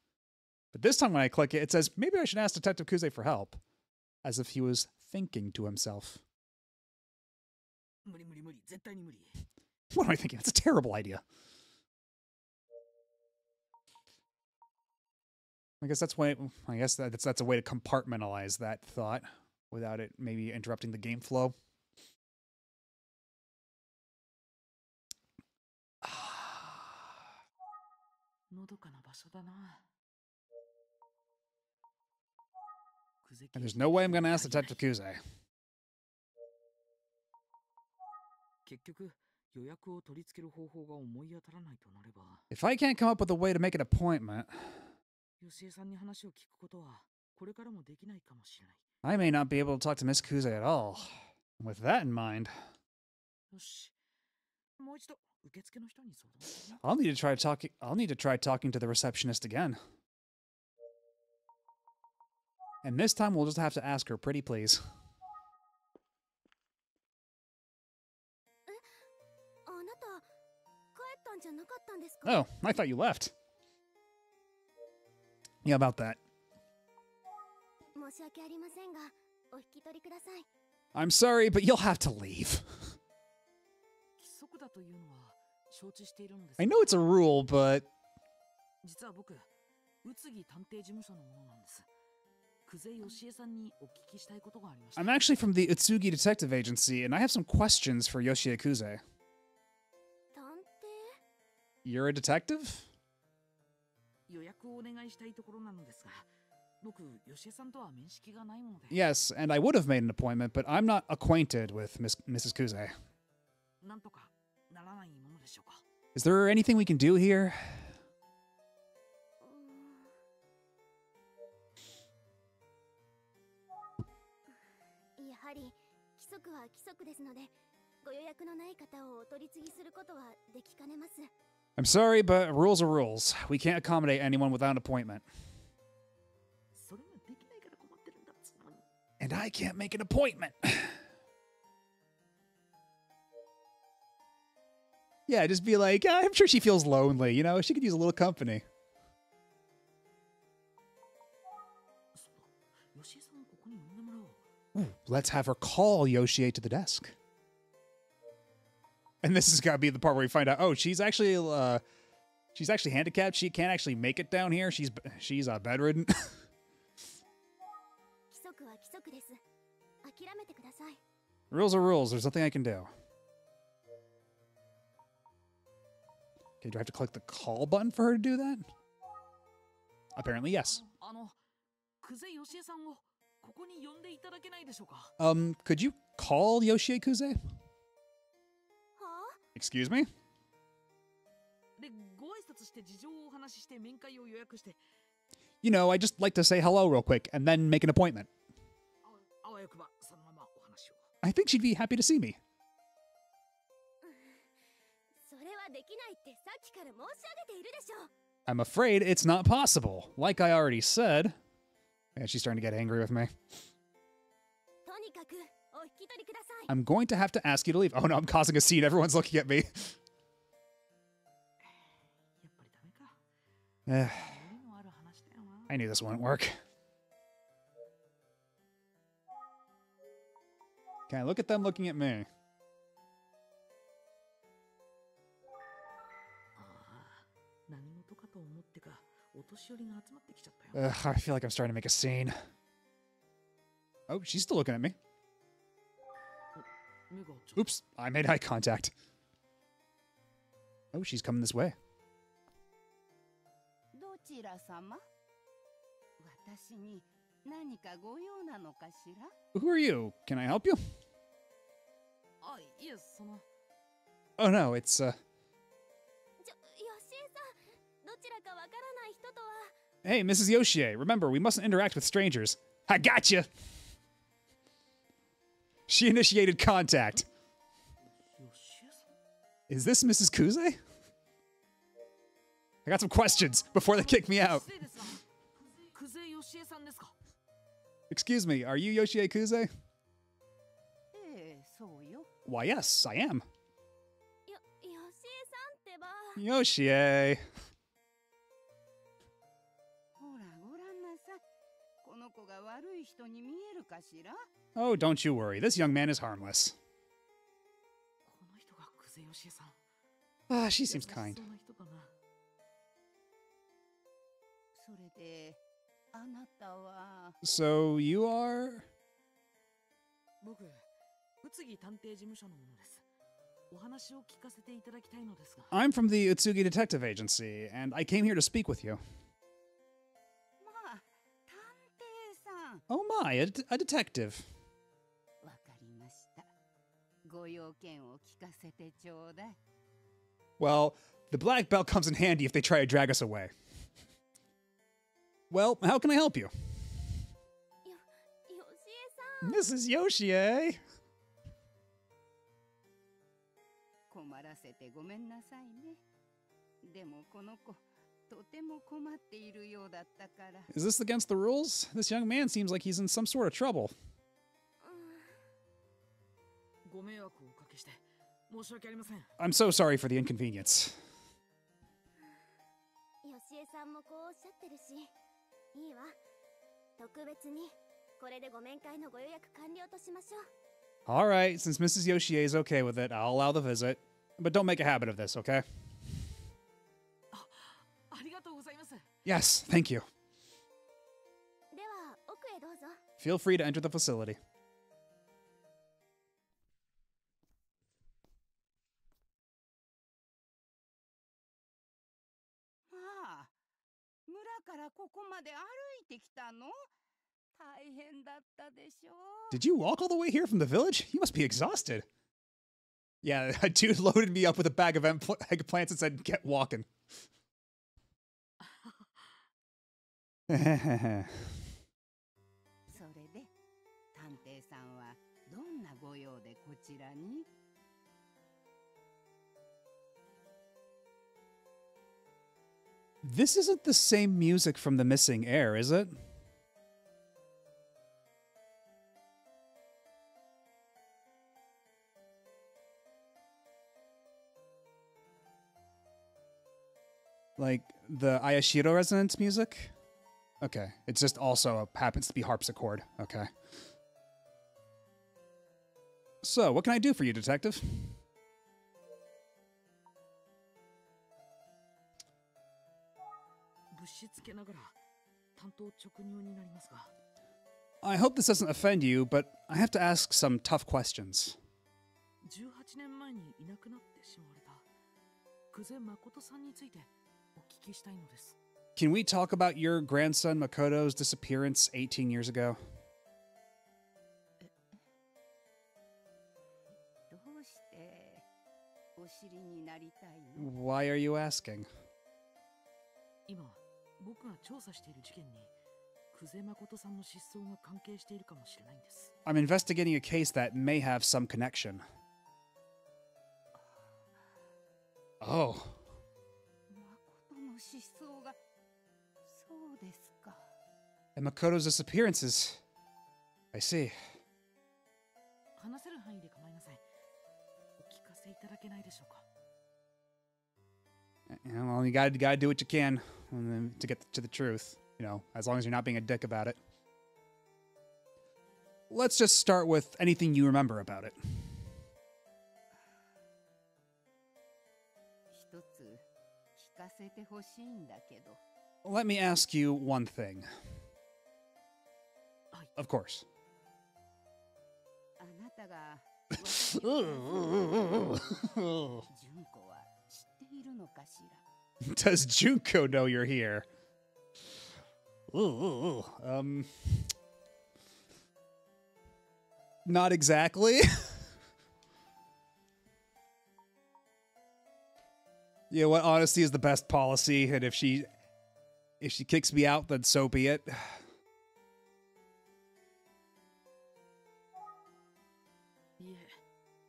But this time when I click it, it says, maybe I should ask Detective Kuze for help. As if he was thinking to himself. What am I thinking? That's a terrible idea. I guess that's a way to compartmentalize that thought without it maybe interrupting the game flow. のどかな場所だな。 And there's no way I'm gonna ask Detective Kuze. 結局、予約を取り付ける方法が思い当たらないとなれば、 If I can't come up with a way to make an appointment, 吉江さんに話を聞くことはこれからもできないかもしれない。 I may not be able to talk to Miss Kuze at all. With that in mind, よし、もう一度受付の人に相談するよ。 I'll need to try talking to the receptionist again. And this time we'll just have to ask her, pretty please. あなた帰ったんじゃなかったんですか？ Oh, I thought you left. Yeah, about that. 申し訳ありませんが、お引き取りください。 I'm sorry, but you'll have to leave. 規則だというのは承知しているのです。 I know it's a rule, but 実は僕、宇津木探偵事務所のものなんです。久世義恵さんにお聞きしたいことがありました。 I'm actually from the Utsugi Detective Agency, and I have some questions for Yoshie Kuze. 探偵？ You're a detective? 予約をお願いしたいところなのですが、僕、吉江さんとは面識がないもので。 Yes, and I would have made an appointment, but I'm not acquainted with Mrs. Kuze. なんとかならないものでしょうか。 Is there anything we can do here? やはり規則は規則ですので、ご予約のない方をお取り次ぎすることはできかねます。 I'm sorry, but rules are rules. We can't accommodate anyone without an appointment. それができないから困ってるんだっつうのに。 And I can't make an appointment. Yeah, just be like, I'm sure she feels lonely, you know? She could use a little company. そうだ、吉江さんをここに呼んでもらおう。 Ooh, let's have her call Yoshie to the desk. And this has got to be the part where we find out, oh, she's actually handicapped. She can't actually make it down here. She's bedridden. 規則は規則です。諦めてください。 Rules are rules. There's nothing I can do. Okay, do I have to click the call button for her to do that? Apparently, yes. 久世義恵さんをここに呼んでいただけないでしょうか。 Could you call Yoshie Kuze? はあ？ Excuse me? で、ご挨拶して事情をお話しして面会を予約して、 You know, I just like to say hello real quick and then make an appointment. あわよくばそのままお話を。 I think she'd be happy to see me. それはできないってさっきから申し上げているでしょう。 I'm afraid it's not possible. Like I already said. And she's starting to get angry with me. とにかくお引き取りください。 I'm going to have to ask you to leave. Oh no, I'm causing a scene. Everyone's looking at me. やっぱりダメか。 Eh, 無理のある話だよな。 I knew this wouldn't work. Can I look at them looking at me? ああ、何事かと思ってか、お年寄りが集まってきちゃったよ。 I feel like I'm starting to make a scene. Oh, she's still looking at me. 目が合っちゃった。 Oops, I made eye contact. Oh, she's coming this way. どちら様？私に何かご用なのかしら？ Who are you? Can I help you? あ、いえ、その。 Oh no, it's 吉江さん、どちらかわからない人とは。 Hey, Mrs. Yoshie. Remember, we mustn't interact with strangers. I gotcha. She initiated contact. 吉江さん？ Is this Mrs. Kuze? I got some questions before they kick me out. 失礼ですが、久世義恵さんですか？ Excuse me, are you Yoshie Kuze? ええ、そうよ。 Why, yes, I am. 吉江さんってば。 Yoshie. ほらごらんなさい。この子が悪い人に見えるかしら？ Oh, don't you worry. This young man is harmless. この人が久世義恵さん。 Ah, she seems kind. 優しそうな人だな。それであなたは？ So, you are? 僕、宇津木探偵事務所の者です。お話を聞かせていただきたいのですが。I'm from the Utsugi Detective Agency, and I came here to speak with you. まあ、探偵さん。 Oh my, a detective. わかりました。ご用件を聞かせてちょうだい。 Well, the black belt comes in handy if they try to drag us away. Well, how can I help you? よしえさん。 Mrs. Yoshie. 困らせてごめんなさいね。でもこの子、とても困っているようだったから。 Is this against the rules? This young man seems like he's in some sort of trouble. ご迷惑をおかけして申し訳ありません。 I'm so sorry for the inconvenience. よしえさんもこうおっしゃってるし、いいわ。特別にこれでご面会のご予約完了としましょう。 All right, since Mrs. Yoshie is okay with it, I'll allow the visit. But don't make a habit of this, okay? ありがとうございます。 Yes, thank you. では奥へどうぞ。 Feel free to enter the facility. まあ、村からここまで歩いてきたの？大変だったでしょう。 Did you walk all the way here from the village? You must be exhausted. Yeah, a dude loaded me up with a bag of eggplants and said, get walking. それで、探偵さんはどんなご用でこちらに？ This isn't the same music from the missing heir, is it? Like the Ayashiro resonance music? Okay, it's just also happens to be harpsichord. Okay. So, what can I do for you, detective? 物質けながら担当直入になりますが。 I hope this doesn't offend you, but I have to ask some tough questions. 18年前にいなくなってしまわれた久世誠さんについてお聞きしたいのです。 Can we talk about your grandson Makoto's disappearance 18 years ago? どうしてお知りになりたいの？ Why are you asking? 今僕が調査している事件に久世誠さんの失踪が関係しているかもしれないんです。 I'm investigating a case that may have some connection. Oh. 誠の失踪が、そうですか。 And Makoto's disappearance is... I see. 話せる範囲で構いません。お聞かせいただけないでしょうか。 Well, you gotta do what you can to get to the truth. You know, as long as you're not being a dick about it. Let's just start with anything you remember about it. 一つ聞かせてほしいんだけど。 Let me ask you one thing. はい。 Of course. あなたが私を純子は知っているのかしら？ Does Junko know you're here? Not exactly. Yeah, what honesty is the best policy, and if she kicks me out, then so be it. いえ、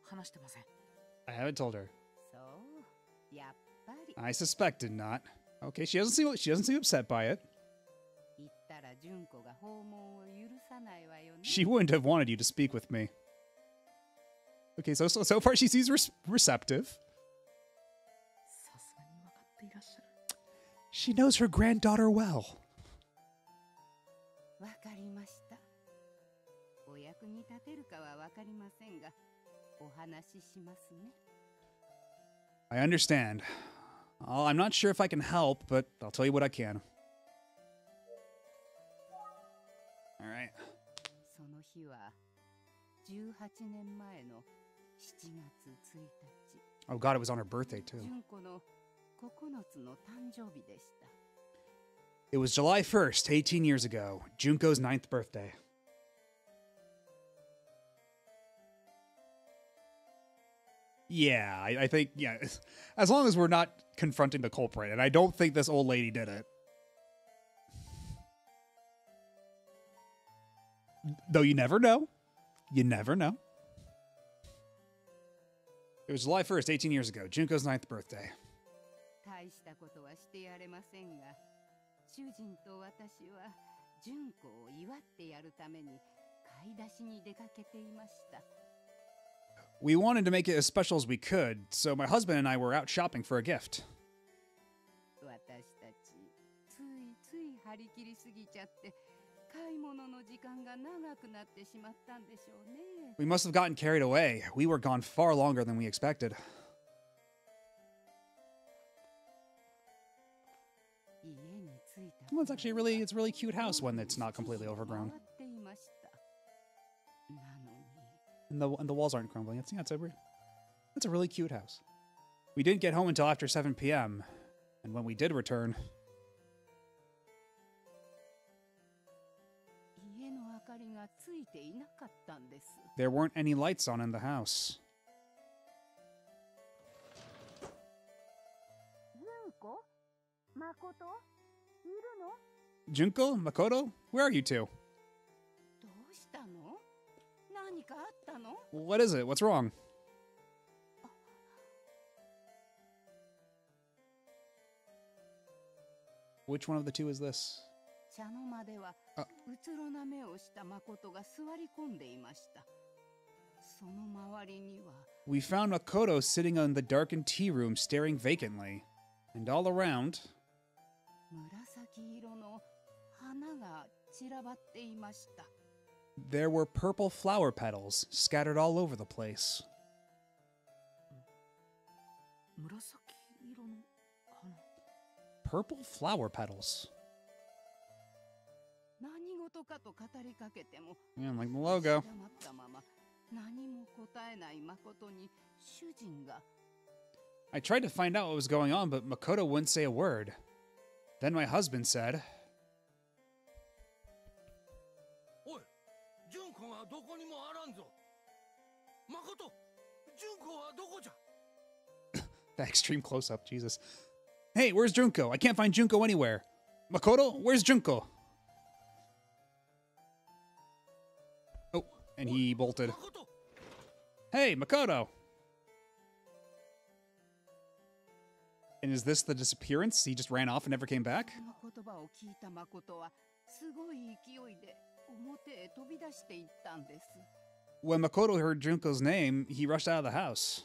話してません。 I haven't told her. そう、やっぱり。 I suspected not. Okay, she doesn't seem upset by it. 言ったら純子が訪問を許さないわよね。 She wouldn't have wanted you to speak with me. Okay, so far she seems receptive. さすがに分かっていらっしゃる。 She knows her granddaughter well. わかりました。お役に立てるかはわかりませんが、お話ししますね。 I understand. I'm not sure if I can help, but I'll tell you what I can. All right. その日は18年前の7月1日、 Oh god, it was on her birthday too. 純子の9つの誕生日でした。 It was July 1st, 18 years ago, Junko's 9th birthday. Yeah, I think, yeah, as long as we're not confronting the culprit, and I don't think this old lady did it. Though you never know. You never know. It was July 1st, 18 years ago, Junko's 9th birthday. 大したことはしてやれませんが、主人と私は純子を祝ってやるために買い出しに出かけていました。 We wanted to make it as special as we could, so my husband and I were out shopping for a gift. 私たちついつい張り切りすぎちゃって買い物の時間が長くなってしまったんでしょうね。 We must have gotten carried away. We were gone far longer than we expected. 家に着いた Well, it's actually it's a really cute house when it's not completely overgrown. 回っていました。なのに And the walls aren't crumbling. It's a really cute house. We didn't get home until after 7 p.m. And when we did return, 家の明かりがついていなかったんです。 there weren't any lights on in the house. 純子、誠、いるの？ Junko? Makoto? Where are you two? どうしたの？何かあったの？ What is it? What's wrong? Which one of the two is this? 茶の間ではあうつろな目をした誠が座り込んでいました。その周りには We found Makoto sitting in the darkened tea room staring vacantly. And all around, 紫色の花が散らばっていました。 there were purple flower petals scattered all over the place. 紫色の花。 Purple flower petals. 何事かと語りかけても Yeah, like the logo. 黙ったまま何も答えない誠に主人が I tried to find out what was going on, but Makoto wouldn't say a word. Then my husband said, おい、純子がどこにもあらんぞ。誠、純子はどこじゃ？ that extreme close up, Jesus. Hey, where's Junko? I can't find Junko anywhere. Makoto, where's Junko? Oh, and he bolted. 誠、 Hey, Makoto! And is this the disappearance? He just ran off and never came back? この言葉を聞いた誠はすごい勢いで表へ飛び出していったんです。 When Makoto heard Junko's name, he rushed out of the house.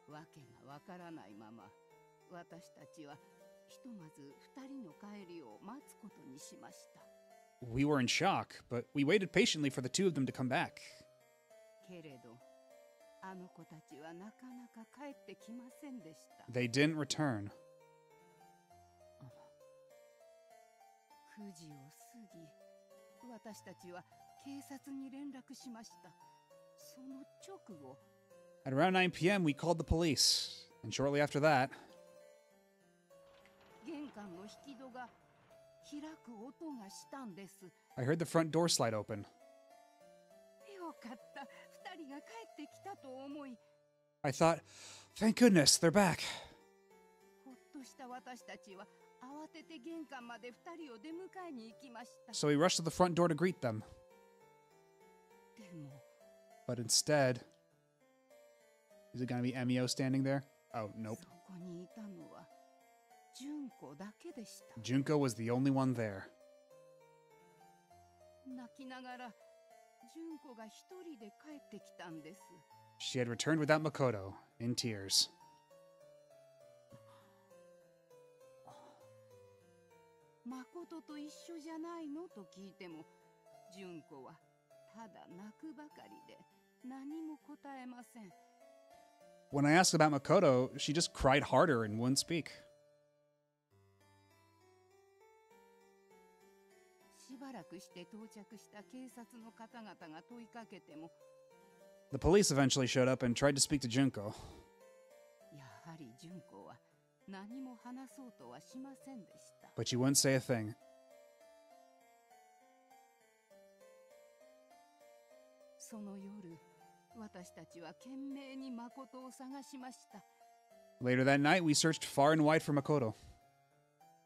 わけがわからないまま私たちはひとまず二人の帰りを待つことにしました。 We were in shock, but we waited patiently for the two of them to come back. けれどあの子たちはなかなか帰ってきませんでした。 They didn't return. 9時を過ぎ私たちは警察に連絡しました。その直後 At around 9 p.m., we called the police. And shortly after that, 玄関の引き戸が開く音がしたんです。 I heard the front door slide open. よかった、二人が帰ってきたと思い I thought, thank goodness, they're back. ほっとした私たちは慌てて玄関まで二人を出迎えに行きました。 So we rushed to the front door to greet them. でも But instead, is it going to be Emio standing there? Oh, nope. そこにいたのは純子だけでした。 Junko was the only one there. 泣きながら純子が一人で帰ってきたんです。 She had returned without Makoto, in tears. 誠と一緒じゃないのと聞いても純子はただ泣くばかりで何も答えません。 When I asked about Makoto, she just cried harder and wouldn't speak. しばばらくして到着した警察の方々が問いかけても、 The police eventually showed up and tried to speak to Junko. やはり純子は何も話そうとはしませんでした。 But she wouldn't say a thing. その夜、私たちは懸命に誠を探しました。 Later that night, we searched far and wide for Makoto.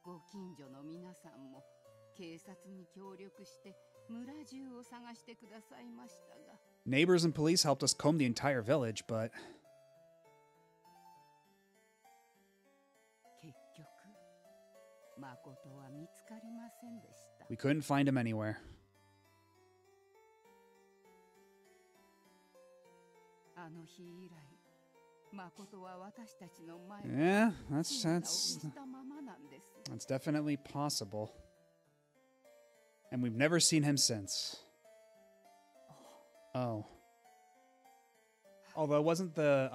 ご近所の皆さんも警察に協力して村中を探してくださいましたが、 Neighbors and police helped us comb the entire village, but 結局誠は見つかりませんでした。 we couldn't find him anywhere. あの日以来、誠は私たちの前 Yeah, に that's 姿を that's 消したままなんです。 that's definitely possible. And we've never seen him since. Oh. Although wasn't it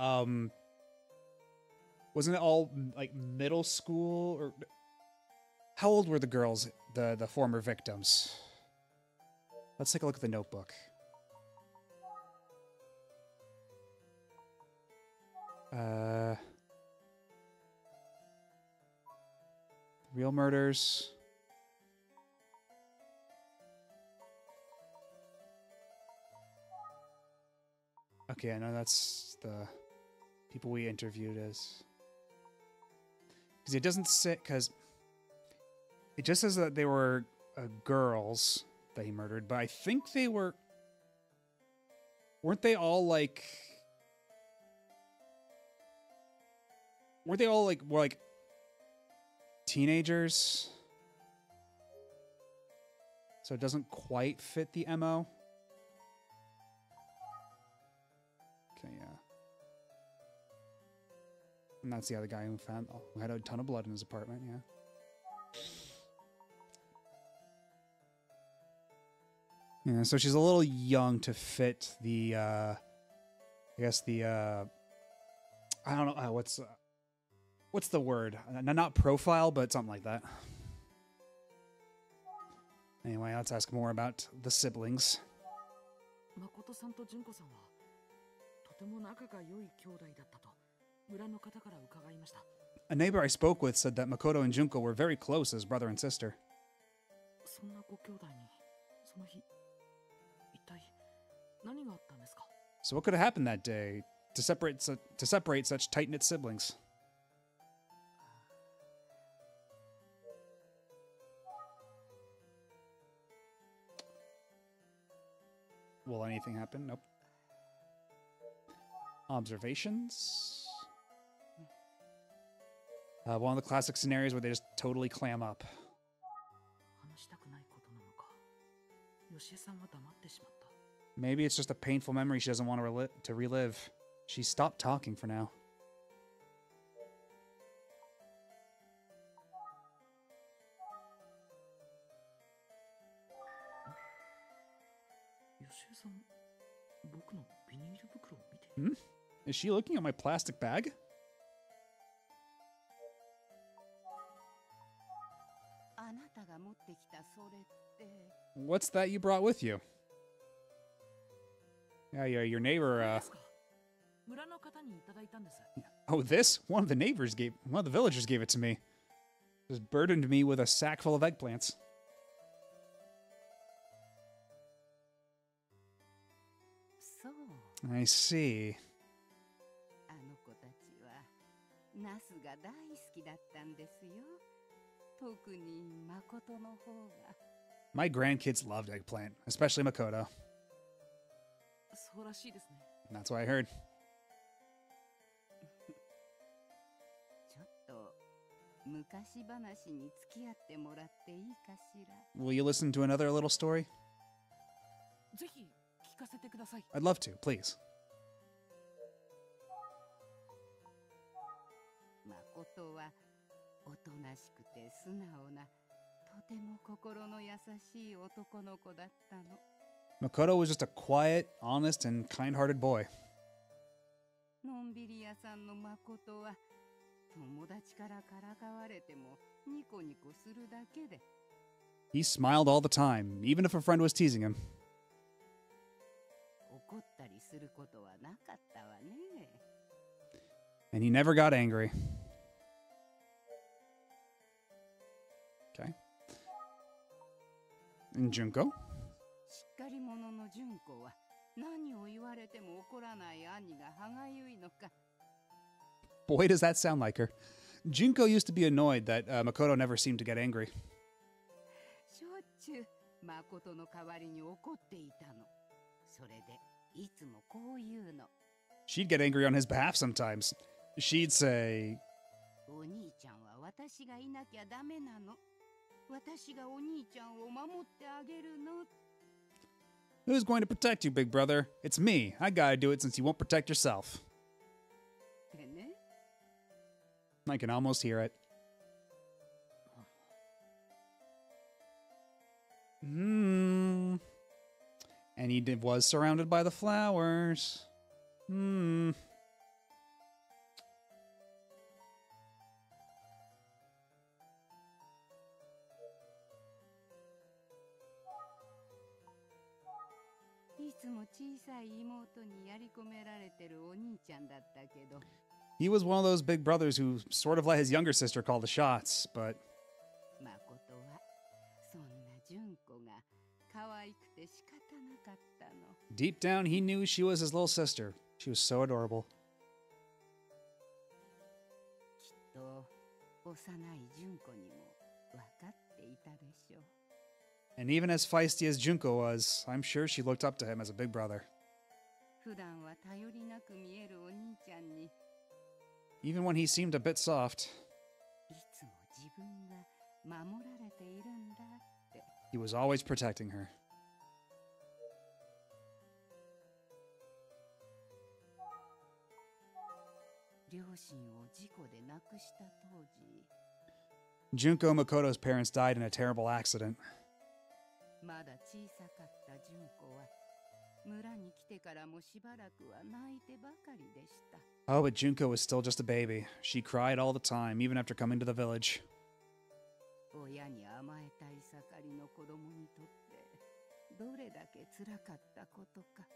all like middle school, or how old were the girls, the former victims? Let's take a look at the notebook. Real murders. Okay, I know that's the people we interviewed as. Because it doesn't say, because it just says that they were girls that he murdered, but I think they were. Weren't they all like. Weren't they all like more like teenagers? So it doesn't quite fit the MO. Okay, yeah. And that's the other guy who had a ton of blood in his apartment, yeah. Yeah, so she's a little young to fit the, I guess the, I don't know, what's the word? Not profile, but something like that. Anyway, let's ask more about the siblings. 誠さんと純子さんはとても仲が良い兄弟だったと村の方から伺いました。 A neighbor I spoke with said that Makoto and Junko were very close as brother and sister. そんなご兄弟にその日一体何があったんですか？ So what could have happened that day to separate such tight-knit siblings? Will anything happen? Nope. Observations? One of the classic scenarios where they just totally clam up. 話したくないことなのか。吉江さんは黙ってしまった。 Maybe it's just a painful memory she doesn't want to relive. She stopped talking for now. 吉江さん、僕のビニール袋を見ている。 Is she looking at my plastic bag? あなたが持ってきたそれって。 What's that you brought with you? Yeah, your neighbor, ですか？村の方にいただいたんです。 Oh, this? One of the villagers gave it to me. Just burdened me with a sack full of eggplants. そう。 I see. あの子たちはナスが大好きだったんですよ。特に誠の方が。 My grandkids loved eggplant, especially Makoto. そうらしいですね。 That's what I heard. ちょっと昔話に付き合ってもらっていいかしら。 Will you listen to another little story? ぜひ聞かせてください。 I'd love to, please. 誠はおとなしくて素直な、とても心の優しい男の子だったの。 Makoto was just a quiet, honest, and kind-hearted boy. のんびり屋さんの誠は友達からからかわれてもニコニコするだけで、He smiled all the time, even if a friend was teasing him. 怒ったりすることはなかったわね。 And he never got angry. Okay. And Junko? しっかり者の純子は何を言われても怒らない兄が歯がゆいのか。 Boy, does that sound like her. Junko used to be annoyed that Makoto never seemed to get angry. しょっちゅう誠の代わりに怒っていたの。それでいつもこう言うの。 She'd get angry on his behalf sometimes. She'd say, お兄ちゃんは私がいなきゃダメなの。私がお兄ちゃんを守ってあげるの。 Who's going to protect you, big brother? It's me. I gotta do it since you won't protect yourself. ってね。 I can almost hear it. And was surrounded by the flowers. いつも小さい妹にやり込められてるお兄ちゃんだったけど。 He was one of those big brothers who sort of let his younger sister call the shots, but 誠はそんな純子が可愛くて仕方なかったの。 deep down he knew she was his little sister. She was so adorable. きっと幼い純子にも分かっていたでしょう。 And even as feisty as Junko was, I'm sure she looked up to him as a big brother. 普段は頼りなく見えるお兄ちゃんに Even when he seemed a bit soft, いつも自分が守られているんだって。 he was always protecting her. 両親を事故で亡くした当時、 Junko Makoto's parents died in a terrible accident. まだ小さかった純子は村に来てからもしばらくは泣いてばかりでした。 Oh, but Junko was still just a baby. She cried all the time, even after coming to the village. 親に甘えたい盛りの子供にとってどれだけ辛かったことか。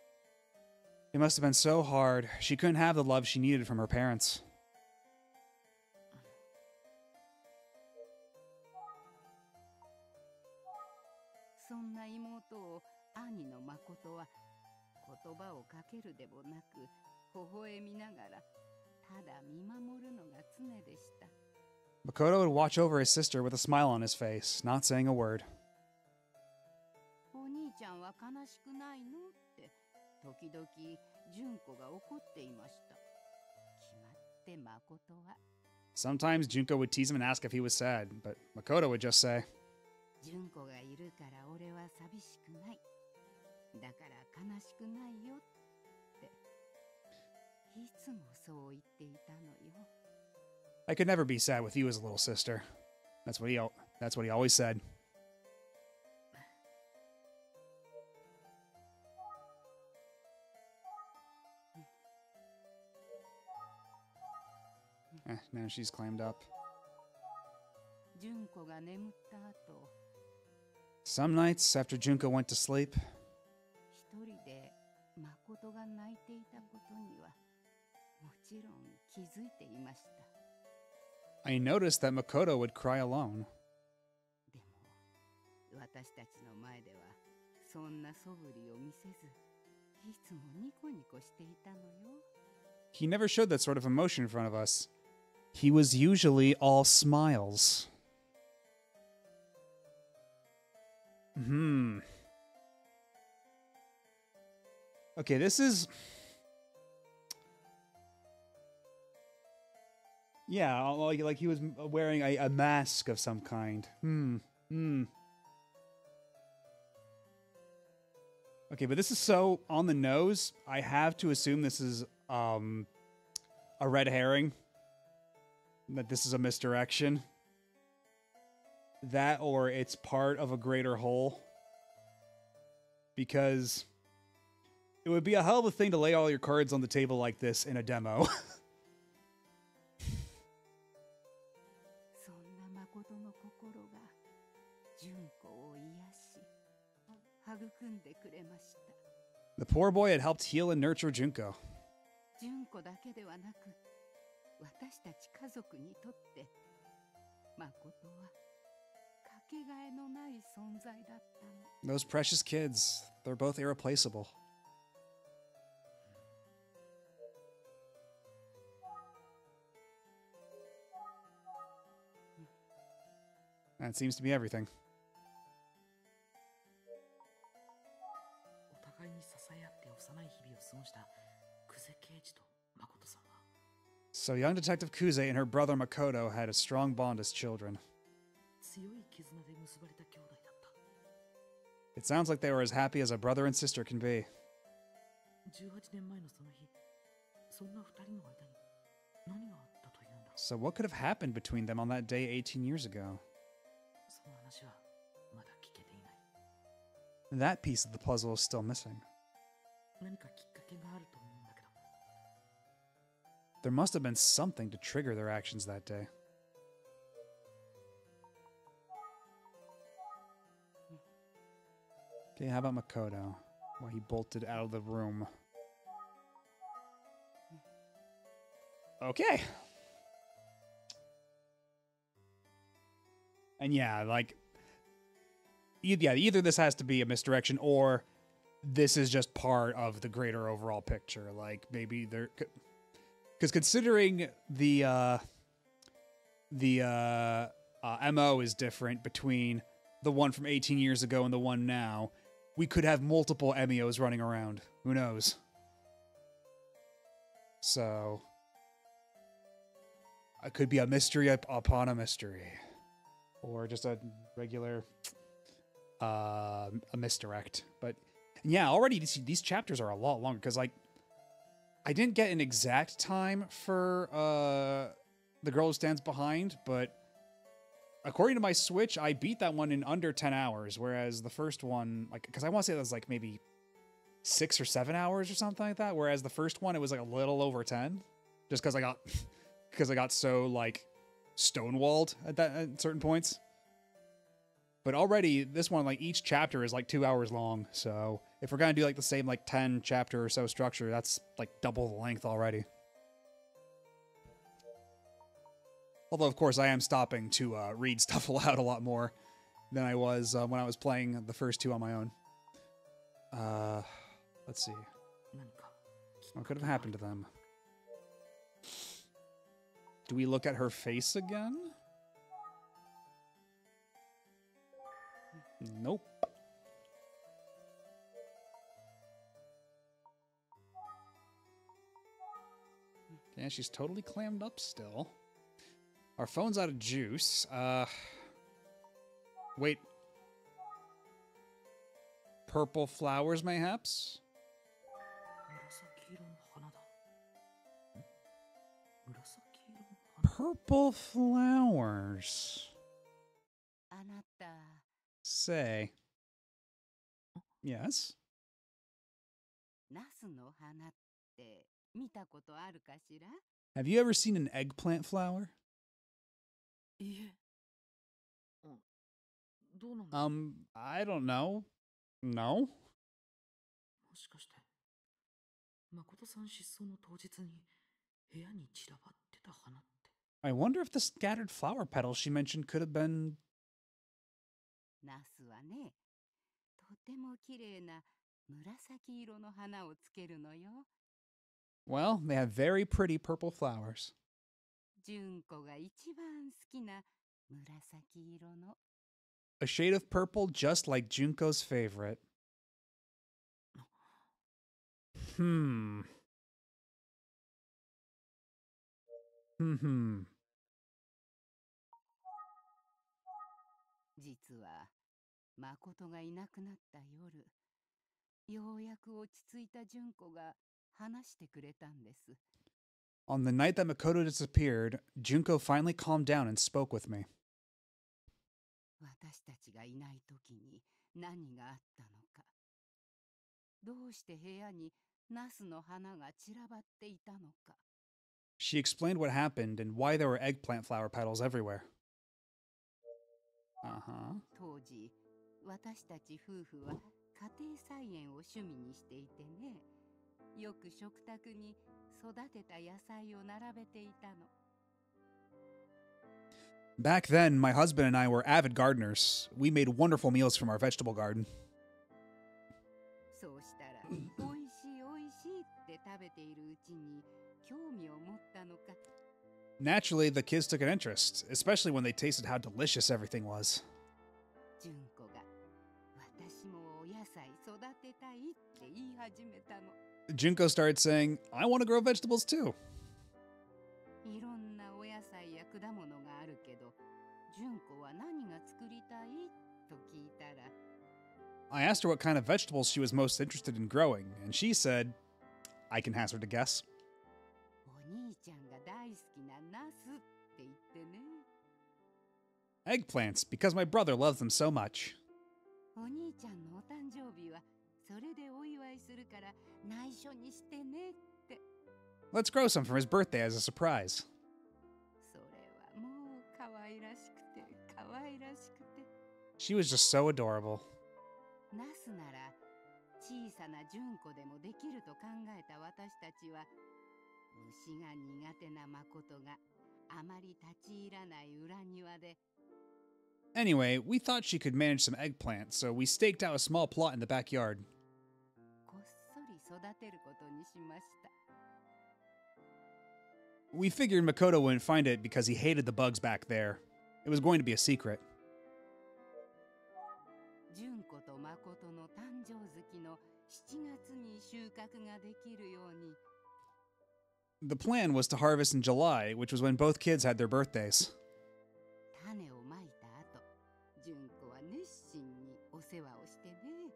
It must have been so hard. She couldn't have the love she needed from her parents. そんな妹を兄の誠は言葉をかけるでもなく微笑みながらただ見守るのが常でした。 Makoto would watch over his sister with a smile on his face, not saying a word. お兄ちゃんは悲しくないのって時々純子が怒っていました。決まって誠は Sometimes Junko would tease him and ask if he was sad, but Makoto would just say, 純子がいるから俺は寂しくない。だから悲しくないよっていつもそう言っていたのよ。 I could never be sad with you as a little sister. That's what he always said. Now she's climbed up. 純子が眠った後、 Some nights after Junko went to sleep, 一人で誠が泣いていたことにはもちろん気づいていました。 I noticed that Makoto would cry alone. でも私たちの前ではそんな素振りを見せず、いつもニコニコしていたのよ。 He never showed that sort of emotion in front of us. He was usually all smiles. Okay, this is... Yeah, like he was wearing a mask of some kind. Okay, but this is so on the nose. I have to assume this is a red herring. That this is a misdirection. That or it's part of a greater whole. Because it would be a hell of a thing to lay all your cards on the table like this in a demo. そんな誠の心が純子を育んでくれました。 The poor boy had helped heal and nurture Junko. 純子だけではなく、私たち家族にとって誠はかけがえのない存在だったの。 Those precious kids, they're both irreplaceable. That seems to be everything. お互いに支え合って幼い日々を過ごした久世刑事と誠さんは So young Detective Kuze and her brother Makoto had a strong bond as children. 強い絆で結ばれた兄弟だった。 It sounds like they were as happy as a brother and sister can be. 18年前のその日、そんな二人の間に何があったというんだ。 So what could have happened between them on that day 18 years ago? その話はまだ聞けていない。 That piece of the puzzle is still missing. 何かきっかけがあると思うんだけど。 There must have been something to trigger their actions that day. Okay, how about Makoto? Well, he bolted out of the room. Okay. And yeah, like, either this has to be a misdirection or this is just part of the greater overall picture. Like, maybe they're... Because considering the MO is different between the one from 18 years ago and the one now, we could have multiple Emios running around. Who knows? So, it could be a mystery upon a mystery. Or just a regular a misdirect. But yeah, already these chapters are a lot longer because, like, I didn't get an exact time for The Girl Who Stands Behind, but according to my Switch, I beat that one in under 10 hours, whereas the first one, like, because I want to say that was like maybe 6 or 7 hours or something like that, whereas the first one, it was like a little over 10, just because I got so, like, stonewalled at certain points. But already, this one, like, each chapter is like 2 hours long, so if we're gonna do like the same like 10 chapter or so structure, that's like double the length already. Although, of course, I am stopping to read stuff aloud a lot more than I was when I was playing the first two on my own. Let's see. 何かきっ What か could け have がある happened to them? Do we look at her face again? Nope. Yeah, she's totally clammed up still. Our phone's out of juice. Wait. Purple flowers, mayhaps? 紫色の花だ。紫色の花。 Purple flowers. あなた、 Say. Yes? ナスの花って見たことあるかしら？ Have you ever seen an eggplant flower? いいえ。どうなんだろう。 I don't know. No? もしかして、誠さん失踪の当日に部屋に散らばってた花って。 I wonder if the scattered flower petals she mentioned could have been... ナスはね、とても綺麗な紫色の花をつけるのよ。 Well, they have very pretty purple flowers. 純子が一番好きな紫色の。 A shade of purple just like Junko's favorite. Hmm. Hmm. 実は誠がいなくなった夜、ようやく落ち着いた純子が話してくれたんです。 On the night that Makoto disappeared, Junko finally calmed down and spoke with me. 私たちがいない時に何があったのか、どうして部屋にナスの花が散らばっていたのか。 She explained what happened and why there were eggplant flower petals everywhere. Uh-huh. 当時、私たち夫婦は家庭菜園を趣味にしていてね、よく食卓に育てた野菜を並べていたの。Back then, my husband and I were avid gardeners. We made wonderful meals from our vegetable garden. そうしたら、おいしいおいしいって食べているうちに興味を持ったのか。Naturally, the kids took an interest, especially when they tasted how delicious everything was. 純子が、私もお野菜育てたいって言い始めたの。Junko started saying, I want to grow vegetables too. いろんなお野菜や果物があるけど、純子は何が作りたいと聞いたら、I asked her what kind of vegetables she was most interested in growing, and she said, I can hazard a guess. お兄ちゃんが大好きなナスって言ってね。Eggplants, because my brother loves them so much. お兄ちゃんのお誕生日はそれでお祝いするから内緒にしてねって。Let's grow some for his birthday as a surprise. それはもう可愛らしくて可愛らしくて。She was just so adorable. ナスなら小さな純子でもできると考えた私たちは、虫が苦手な誠があまり立ち入らない裏庭で、 Anyway, we thought she could manage some eggplants, so we staked out a small plot in the backyard. こっそり育てることにしました。 We figured Makoto wouldn't find it because he hated the bugs back there. It was going to be a secret. 純子と誠の誕生月の7月に収穫ができるように、 The plan was to harvest in July, which was when both kids had their birthdays. 種をまいた後、純子は熱心にお世話をしてね。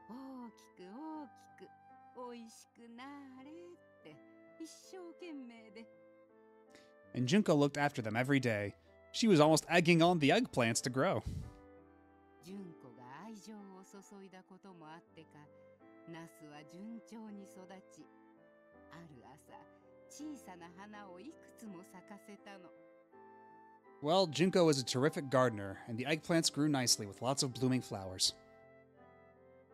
大きく大きくおいしくなーれって一生懸命で、 And Junko looked after them every day. She was almost egging on the eggplants to grow. 純子が愛情を注いだこともあってか、ナスは順調に育ち、ある朝小さな花をいくつも咲かせたの。 Well, Junko was a terrific gardener, and the eggplants grew nicely with lots of blooming flowers.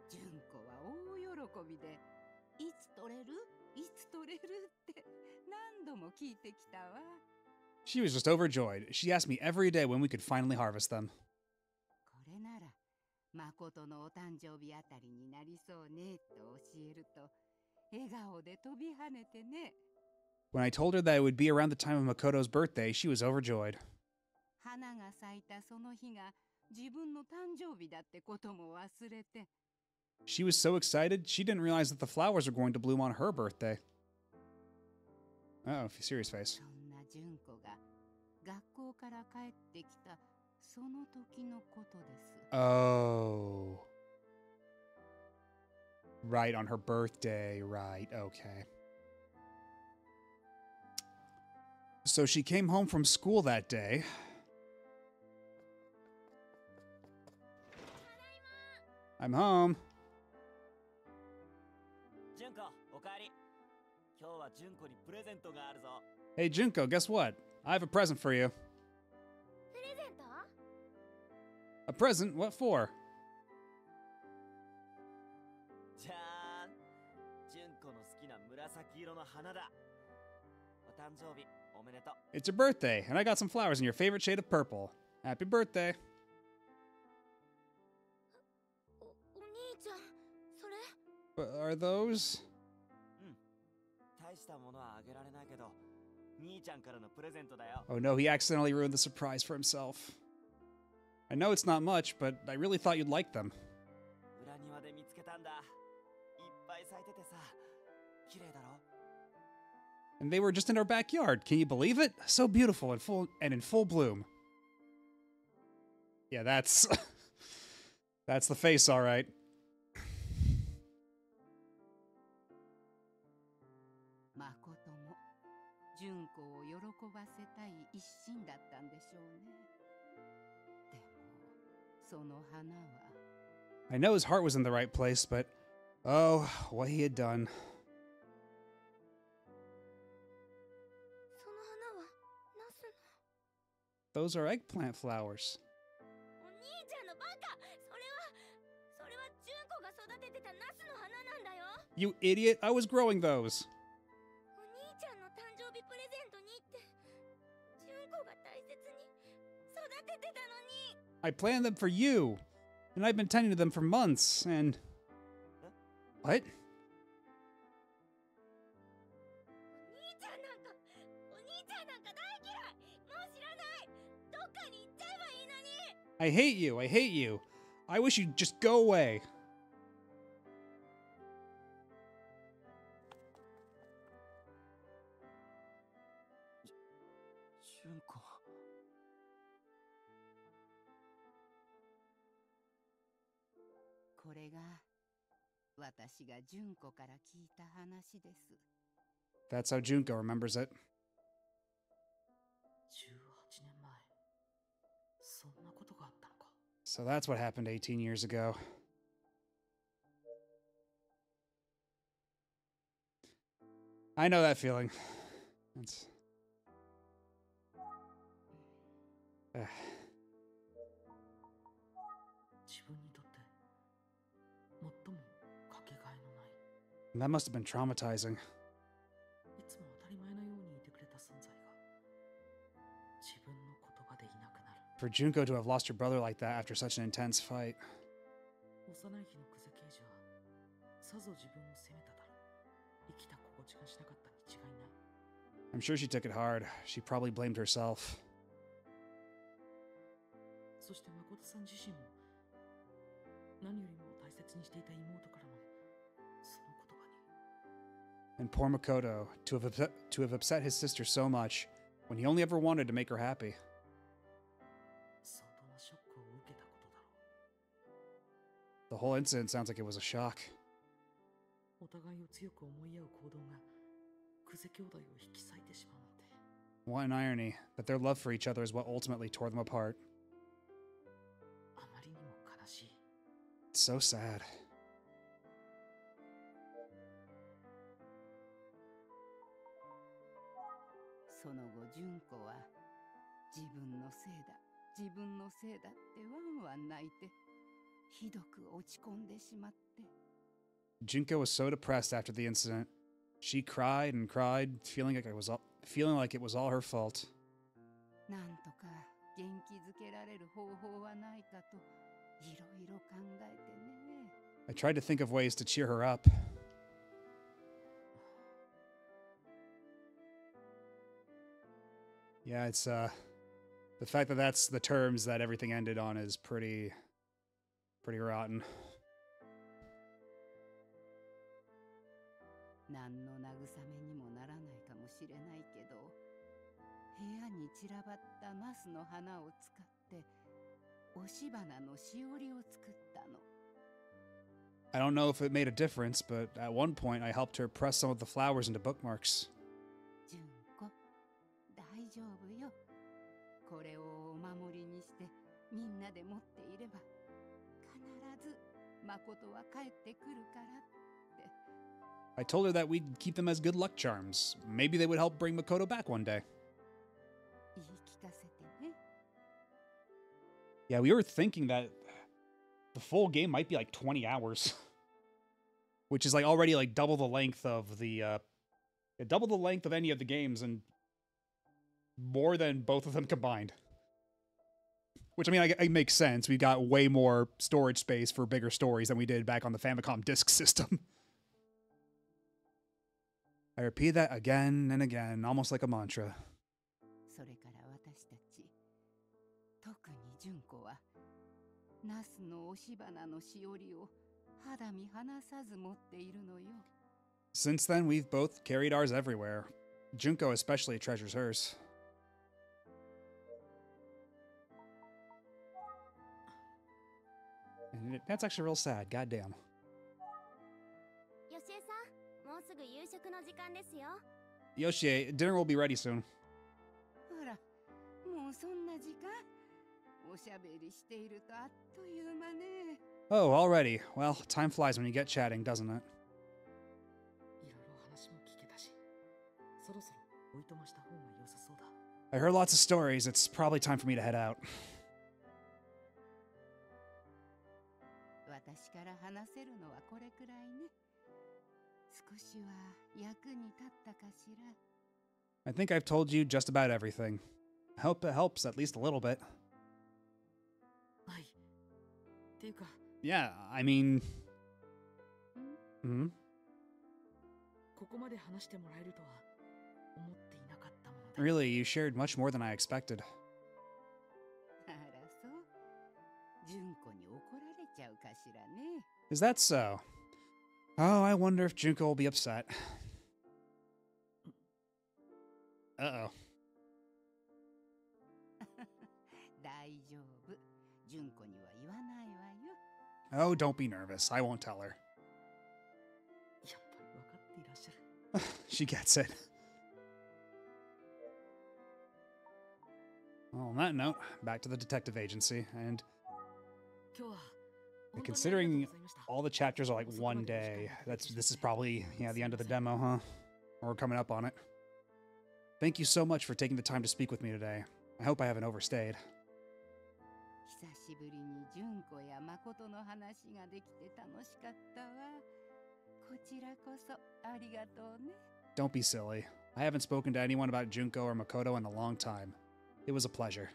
純子は大喜びで、いつ取れるいつ取れるって何度も聞いてきたわ。 She was just overjoyed. She asked me every day when we could finally harvest them. これなら誠のお誕生日あたりになりそうねと教えると、笑顔で飛び跳ねてね。 When I told her that it would be around the time of Makoto's birthday, she was overjoyed. 花が咲いたその日が自分の誕生日だってことも忘れて、 She was so excited, she didn't realize that the flowers were going to bloom on her birthday. Oh, serious face. そんな純子が学校から帰ってきたその時のことです。 Oh. Right, on her birthday, right, okay. So she came home from school that day. I'm home. 純子、おかえり。今日は純子にプレゼントがあるぞ。 Hey, Junko, guess what? I have a present for you. プレゼント？ A present? What for? じゃーん。純子の好きな紫色の花だ。お誕生日おめでとう。 It's your birthday, and I got some flowers in your favorite shade of purple. Happy birthday. お兄ちゃん、それ？ But are those? 大したものはあげられないけど、兄ちゃんからのプレゼントだよ。 Oh no, he accidentally ruined the surprise for himself. I know it's not much, but I really thought you'd like them. 裏庭で見つけたんだ。いっぱい咲いててさ、綺麗だろ。 And they were just in our backyard. Can you believe it? So beautiful and in full bloom. Yeah, that's that's the face, all right. 誠も純子を喜ばせたい一心だったんでしょうね。でもその花は、 I know his heart was in the right place, but oh, what he had done. その花はナスの。 Those are eggplant flowers. お兄ちゃんのバカ！それは純子 You idiot! I was growing those. お兄ちゃんの誕生日プレゼントにって純子が大切に育ててたのに。 I planned them for you, and I've been tending to them for months, and... What? お兄ちゃんなんか大嫌い。もう知らない。どっかに行っちゃえばいいのに。 I hate you, I hate you. I wish you'd just go away. 純子。これが私が純子から聞いた話です。 That's how Junko remembers it. 18年前。そんなことがあったのか。 So that's what happened 18 years ago. I know that feeling. It's... Ugh. 自分にとって最もかけがえのない、 That must have been traumatizing. いつも当たり前のようにいてくれた存在が自分の言葉でいなくなる。 For Junko to have lost her brother like that after such an intense fight. 幼い日の久世刑事はさぞ自分を責めただろう。生きた心地がしなかったに違いない。 I'm sure she took it hard. She probably blamed herself. そして誠さん自身も何よりも大切にしていた妹からのその言葉に。 And poor Makoto, to have upset his sister so much when he only ever wanted to make her happy. 相当なショックを受けたことだろう。 The whole incident sounds like it was a shock. お互いを強く思い合う行動が久世兄弟を引き裂いてしまうなんて。 What an irony that their love for each other is what ultimately tore them apart. あまりにも悲しい。 It's so sad. その後純子は自分のせいだ自分のせいだってワンワン泣いてひどく落ち込んでしまって。 Junko was so depressed after the incident. She cried and cried, feeling like it was all her fault. なんとか元気づけられる方法はないかといろいろ考えてね。 I tried to think of ways to cheer her up. Yeah, it's the fact that that's the terms that everything ended on is pretty rotten. 何の慰めにもならないかもしれないけど、部屋に散らばったナスの花を使って押し花のしおりを作ったの。 I don't know if it made a difference, but at one point I helped her press some of the flowers into bookmarks. 純子、大丈夫よ。これをお守りにしてみんなで持っていれば必ず誠は帰ってくるからって。 I told her that we'd keep them as good luck charms. Maybe they would help bring Makoto back one day. 言い聞かせてね。 Yeah, we were thinking that the full game might be like 20 hours, which is like already like double the length of any of the games and more than both of them combined. Which, I mean, it makes sense. We got way more storage space for bigger stories than we did back on the Famicom disk system. I repeat that again and again, almost like a mantra. それから私たち、特に純子はナスの押し花のしおりを肌身離さず持っているのよ。 Since then, we've both carried ours everywhere. Junko especially treasures hers. And that's actually real sad, goddamn. よしえさん、もうすぐ夕食の時間ですよ。 Yoshie, dinner will be ready soon. あら、もうそんな時間？おしゃべりしているとあっという間ね。 Oh, already. Well, time flies when you get chatting, doesn't it? いろいろ話も聞けたし、そろそろおいとました方が良さそうだ。 I heard lots of stories. It's probably time for me to head out. 私から話せるのはこれくらいね。少しは役に立ったかしら。 I think I've told you just about everything. I hope it helps at least a little bit. はい。っていうか、 Yeah, I mean... Hmm? ここまで話してもらえるとは思っていなかったもので。 Really, you shared much more than I expected. あらそう。純子に怒られちゃうかしらね。 Is that so? Oh, I wonder if Junko will be upset. Uh-oh. 大丈夫。純子には言わないわよ。 Oh, don't be nervous. I won't tell her. やっぱり分かっていらっしゃる。 She gets it. Well, on that note, back to the detective agency, and 今日は And 本当にありがとう considering ございました。 all the chapters are like one day, this is probably the end of the demo, huh? Or we're coming up on it. Thank you so much for taking the time to speak with me today. I hope I haven't overstayed. 久しぶりに純子や誠の話ができて楽しかったわ。こちらこそありがとうね。 Don't be silly. I haven't spoken to anyone about Junko or Makoto in a long time. It was a pleasure.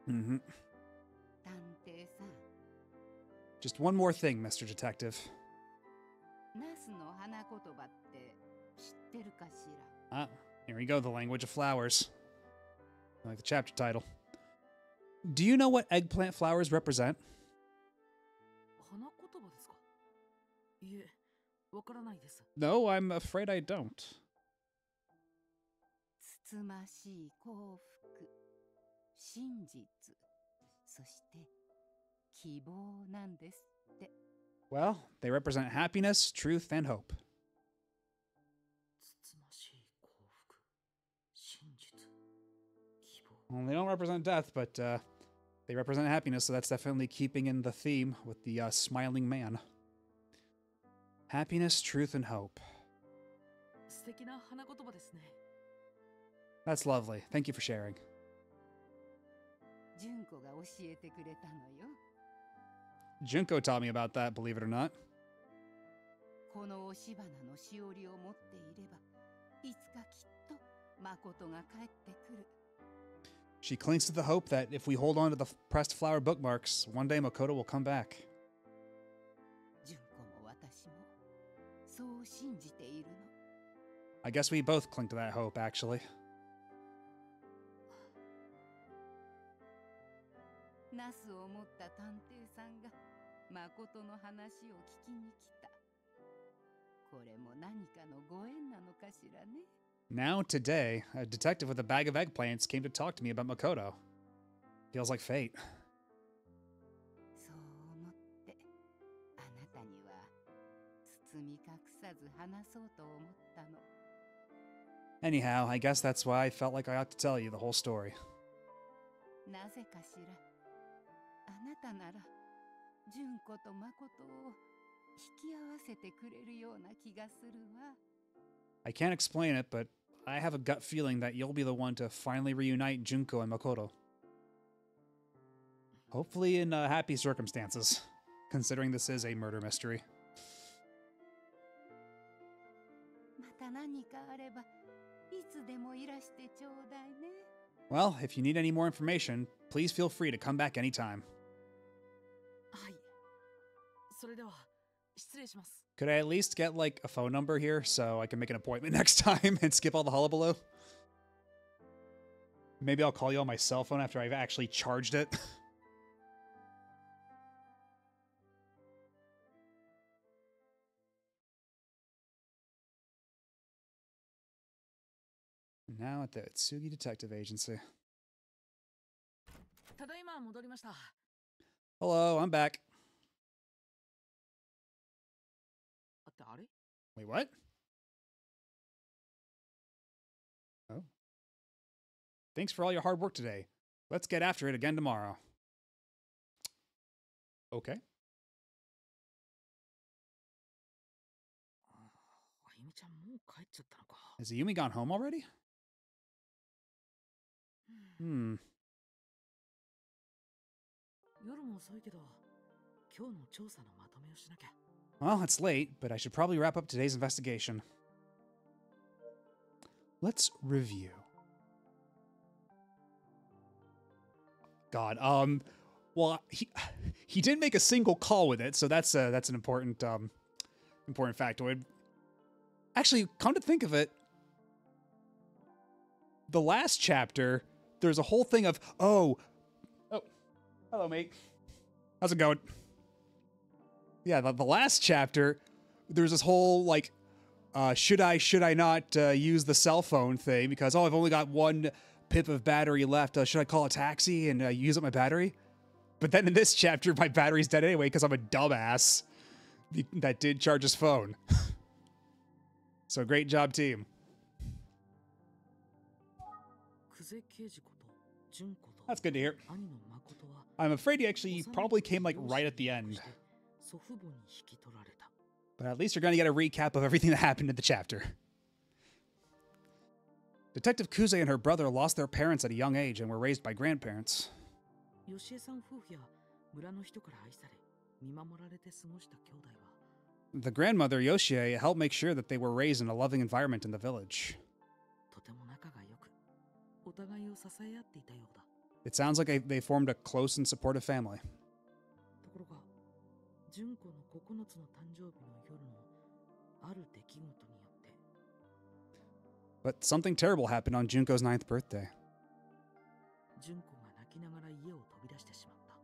Mm-hmm. 探偵さん、 Just one more thing, Mr. Detective. ナスの花言葉って知ってるかしら。 Ah, here we go, the language of flowers. Like the chapter title. Do you know what eggplant flowers represent? 花言葉ですか？いえ、わからないです。 No, I'm afraid I don't. つつましい幸福、真実、そして希望なんですって。 Well, they represent happiness, truth, and hope. つつましい幸福、真実、希望。 Well, they don't represent death, but they represent happiness, so that's definitely keeping in the theme with the smiling man. Happiness, truth, and hope. 素敵な花言葉ですね。 That's lovely. Thank you for sharing. 純子が教えてくれたのよ。 Junko taught me about that, believe it or not. この押し花のしおりを持っていれば、いつかきっと誠が帰ってくる。 She clings to the hope that if we hold on to the pressed flower bookmarks, one day Makoto will come back. 純子も私もそう信じているの。 I guess we both cling to that hope, actually. ナスを持った探偵さんが誠の話を聞きに来た。これも何かのご縁なのかしらね。 Now, today, a detective with a bag of eggplants came to talk to me about Makoto. Feels like fate. そう思ってあなたには包み隠さず話そうと思ったの。 Anyhow, I guess that's why I felt like I ought to tell you the whole story. なぜかしら。あなたなら純子と誠を引き合わせてくれるような気がするわ。 I can't explain it, but I have a gut feeling that you'll be the one to finally reunite Junko and Makoto. Hopefully in happy circumstances, considering this is a murder mystery. また何かあればいつでもいらしてちょうだいね。 Well, if you need any more information, please feel free to come back anytime. はい。それでは失礼します。 Could I at least get, like, a phone number here so I can make an appointment next time and skip all the hullabaloo? Maybe I'll call you on my cell phone after I've actually charged it. Now at the Tsugi Detective Agency. ただいま戻りました。 Hello, I'm back. ってあれ？ Wait, what? Oh. Thanks for all your hard work today. Let's get after it again tomorrow. Okay. あゆみちゃんもう帰っちゃったのか。 Has Yumi gone home already? Hmm. 夜も遅いけど、今日の調査のまとめをしなきゃ。 Well, it's late, but I should probably wrap up today's investigation. Let's review. God, well, he didn't make a single call with it, so that's an important factoid. Actually, come to think of it, the last chapter, there's a whole thing of, oh, hello, mate. How's it going? Yeah, the last chapter, there's this whole, like, should I not use the cell phone thing because, I've only got one pip of battery left. Should I call a taxi and use up my battery? But then in this chapter, my battery's dead anyway because I'm a dumbass that did charge his phone. So great job, team. 久世刑事こと純子と That's good to hear. 兄の誠は I'm afraid he actually probably came like right at the end. 祖父母に引き取られた。 But at least you're going to get a recap of everything that happened in the chapter. Detective Kuze and her brother lost their parents at a young age and were raised by grandparents. 吉江さん夫婦や村の人から愛され見守られて過ごした兄弟は The grandmother, Yoshie, helped make sure that they were raised in a loving environment in the village. とても仲が良くお互いを支え合っていたようだ。 It sounds like they formed a close and supportive family. ところが純子の9つの誕生日の夜のある出来事によって But something terrible happened on Junko's 9th birthday. 純子が泣きながら家を飛び出してしまった。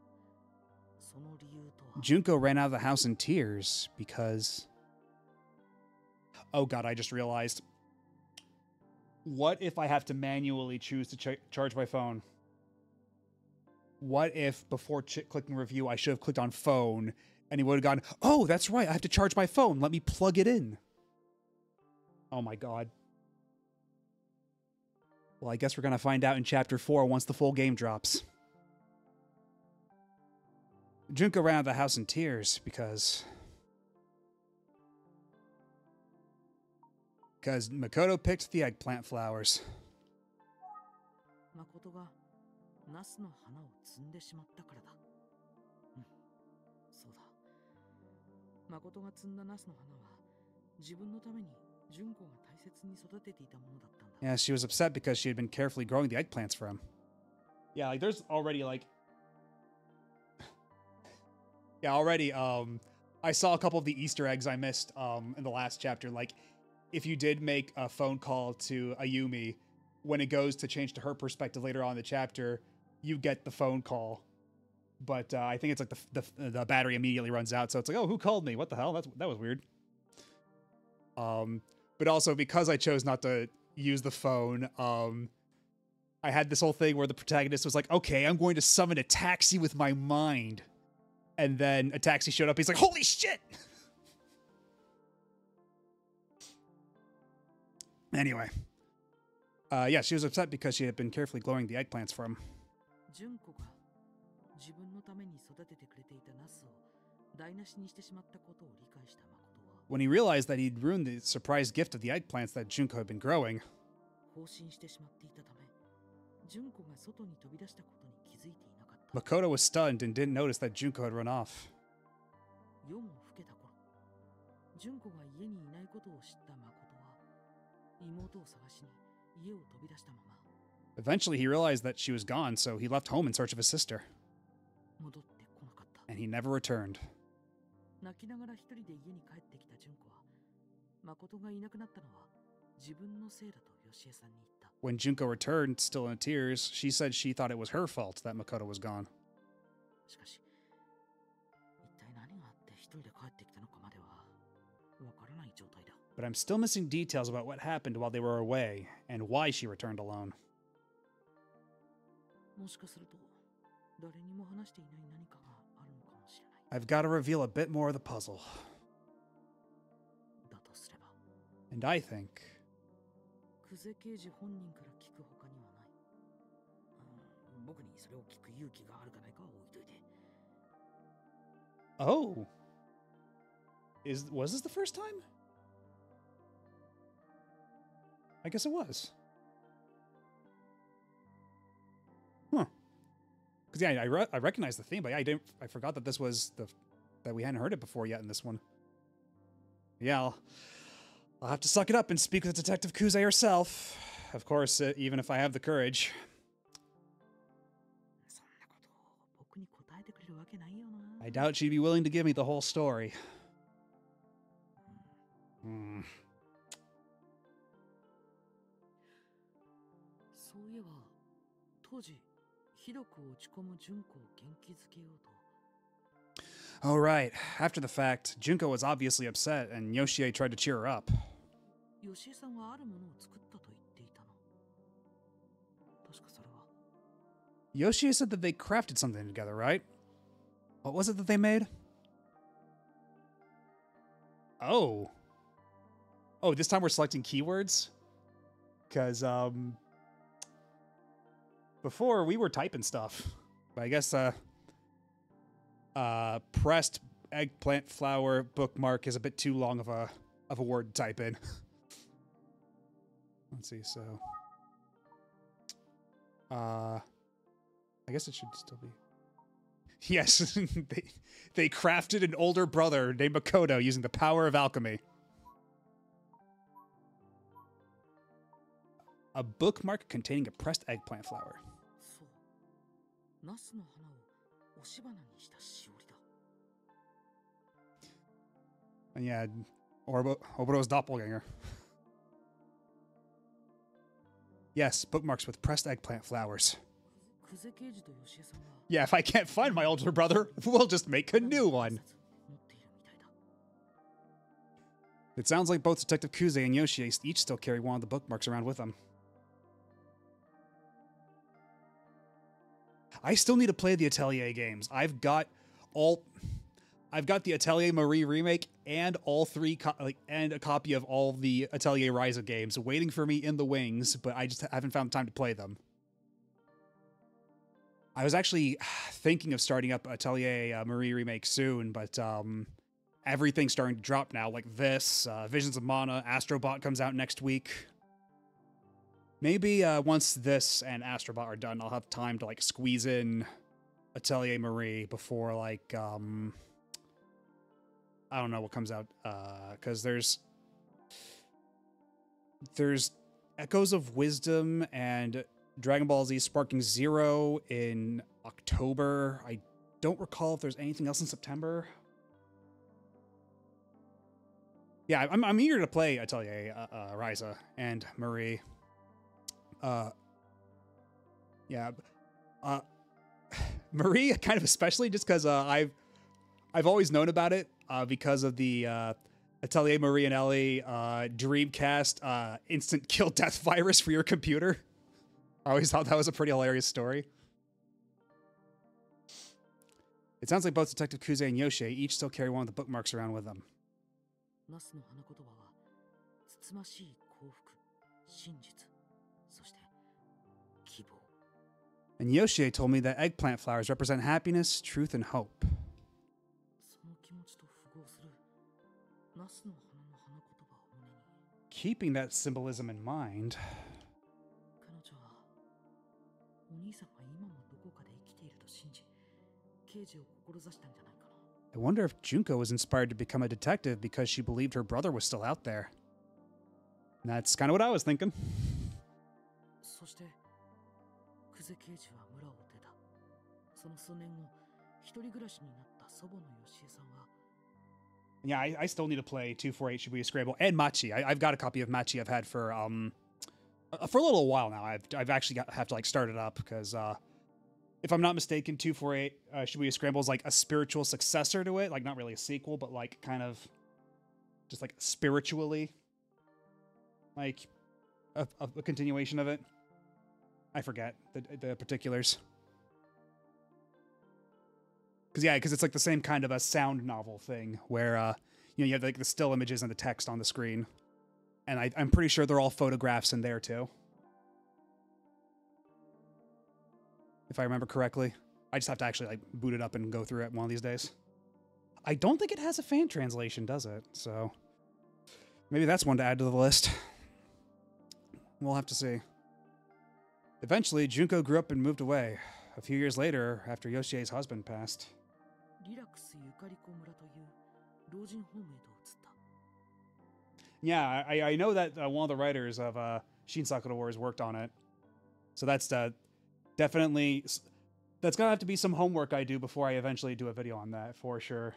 その理由とは Junko ran out of the house in tears because... Oh god, I just realized. What if I have to manually choose to charge my phone? What if before clicking review I should have clicked on phone and he would have gone, oh, that's right, I have to charge my phone. Let me plug it in. Oh my god. Well, I guess we're going to find out in Chapter 4 once the full game drops. Junko ran out of the house in tears because Makoto picked the eggplant flowers. 誠がナスの花を摘んでしまったからだ。うん、そうだ。誠が摘んだナスの花は自分のために純子が大切に育てていたものだったんだ。 Yeah, she was upset because she had been carefully growing the eggplants for him. Yeah, like there's already like... Yeah, already, I saw a couple of the Easter eggs I missed in the last chapter. Like, if you did make a phone call to Ayumi, when it goes to change to her perspective later on in the chapter, you get the phone call. But I think it's like the battery immediately runs out, so it's like, oh, who called me? What the hell? That was weird. But also, because I chose not to use the phone, I had this whole thing where the protagonist was like, okay, I'm going to summon a taxi with my mind. And then a taxi showed up. He's like, holy shit! Anyway. Yeah, she was upset because she had been carefully growing the eggplants for him. 純子が自分のために育ててくれていたナスを台無しにしてしまったことを理解した誠は When he realized that he'd ruined the surprise gift of the eggplants that Junko had been growing, 放心してしまっていたため純子が外に飛び出したことに気づいていなかった。 Makoto was stunned and didn't notice that Junko had run off. 夜も更けた頃、純子が家にいないことを知った誠は妹を探しに家を飛び出したまま Eventually, he realized that she was gone, so he left home in search of his sister. 戻ってこなかった。 And he never returned. 泣きながら一人で家に帰ってきた純子は誠がいなくなったのは自分のせいだと吉江さんに言った。 When Junko returned, still in tears, she said she thought it was her fault that Makoto was gone. しかし、一体何があって一人で帰ってきたのかまではわからない状態だ。 But I'm still missing details about what happened while they were away and why she returned alone. もしかすると誰にも話していない何かがあるのかもしれない。 I've got to reveal a bit more of the puzzle. だとすれば、 And I think... 久世刑事本人から聞くほかにはない。僕にそれを聞く勇気があるかないかは置いといて。 Oh! Was this the first time? I guess it was. Huh. Because yeah, I recognized the theme, but yeah, I forgot that this was that we hadn't heard it before yet in this one. Yeah, I'll have to suck it up and speak with Detective Kuze herself. Of course, even if I have the courage. そんなことを僕に答えてくれるわけないよな。 I doubt she'd be willing to give me the whole story. そういえば、当時、ひどく落ち込む純子を元気づけようと。 Oh, right. After the fact, Junko was obviously upset, and Yoshie tried to cheer her up. 吉江さんはあるものを作ったと言っていたの。確かそれは。 Yoshie said that they crafted something together, right? What was it that they made? Oh. Oh, this time we're selecting keywords? Because, before we were typing stuff. But I guess, pressed eggplant flower bookmark is a bit too long of a word to type in. Let's see, so... I guess it should still be... Yes, they crafted an older brother named Makoto using the power of alchemy. A bookmark containing a pressed eggplant flower. そう。ナスの花を押し花にしたしおりだ。 And yeah, Oboro's doppelganger. Yes, bookmarks with pressed eggplant flowers. 久世刑事と吉江さんは Yeah, if I can't find my older brother, we'll just make a new one. 持っているみたいだ。 It sounds like both Detective Kuze and Yoshie each still carry one of the bookmarks around with them. I still need to play the Atelier games. I've got the Atelier Marie remake and all three and a copy of all the Atelier Ryza games waiting for me in the wings, but I just haven't found time to play them. I was actually thinking of starting up Atelier Marie remake soon, but everything's starting to drop now, like this, Visions of Mana, Astrobot comes out next week. Maybe once this and Astrobot are done, I'll have time to like squeeze in Atelier Marie before like I don't know what comes out, because there's Echoes of Wisdom and Dragon Ball Z Sparking Zero in October. I don't recall if there's anything else in September. Yeah, I'm eager to play Atelier Ryza and Marie. Yeah, Marie kind of especially just because I've always known about it because of the Atelier Marie and Ellie Dreamcast instant kill death virus for your computer. I always thought that was a pretty hilarious story. It sounds like both Detective Kuze and Yoshie each still carry one of the bookmarks around with them. ナスの花言葉は、つつましい幸福、真実、そして希望。 And Yoshie told me that eggplant flowers represent happiness, truth, and hope. その気持ちと符合するナスの花の花言葉を胸に。 Keeping that symbolism in mind, 彼女はお兄さんが今もどこかで生きていると信じ、刑事を志したんじゃないかな。 I wonder if Junko was inspired to become a detective because she believed her brother was still out there. And that's kind of what I was thinking. そして久世刑事は村を出た。その数年後、一人暮らしになった祖母の吉江さんは Yeah, I still need to play 248 Shibuya Scramble and Machi. I've got a copy of Machi I've had for a little while now. I've actually have to like start it up because if I'm not mistaken, 248 Shibuya Scramble is like a spiritual successor to it, like not really a sequel, but like kind of just like spiritually like a continuation of it. I forget the particulars. Because it's like the same kind of a sound novel thing where you have like the still images and the text on the screen, and I'm pretty sure they're all photographs in there too, if I remember correctly. I just have to actually like boot it up and go through it one of these days. I don't think it has a fan translation, does it? So maybe that's one to add to the list. We'll have to see. Eventually, Junko grew up and moved away. A few years later, after Yoshie's husband passed. リラクスゆかりこ村という老人ホームへと移った。 Yeah, I know that one of the writers of Shin Sakura Wars worked on it. So that's definitely... That's going to have to be some homework I do before I eventually do a video on that, for sure.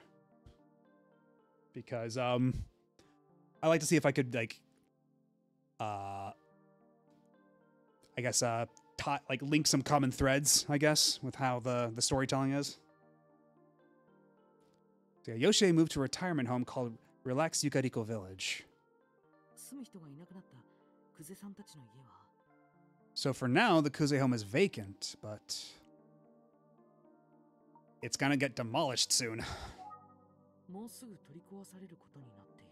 Because I like to see if I could, like... I guess, like, link some common threads, I guess, with how the storytelling is. So yeah, Yoshie moved to a retirement home called Relax Yukariko Village. 住む人がいなくなったクゼさんたちの家は So for now, the Kuze home is vacant, but it's gonna get demolished soon. もうすぐ取り壊されることになっている。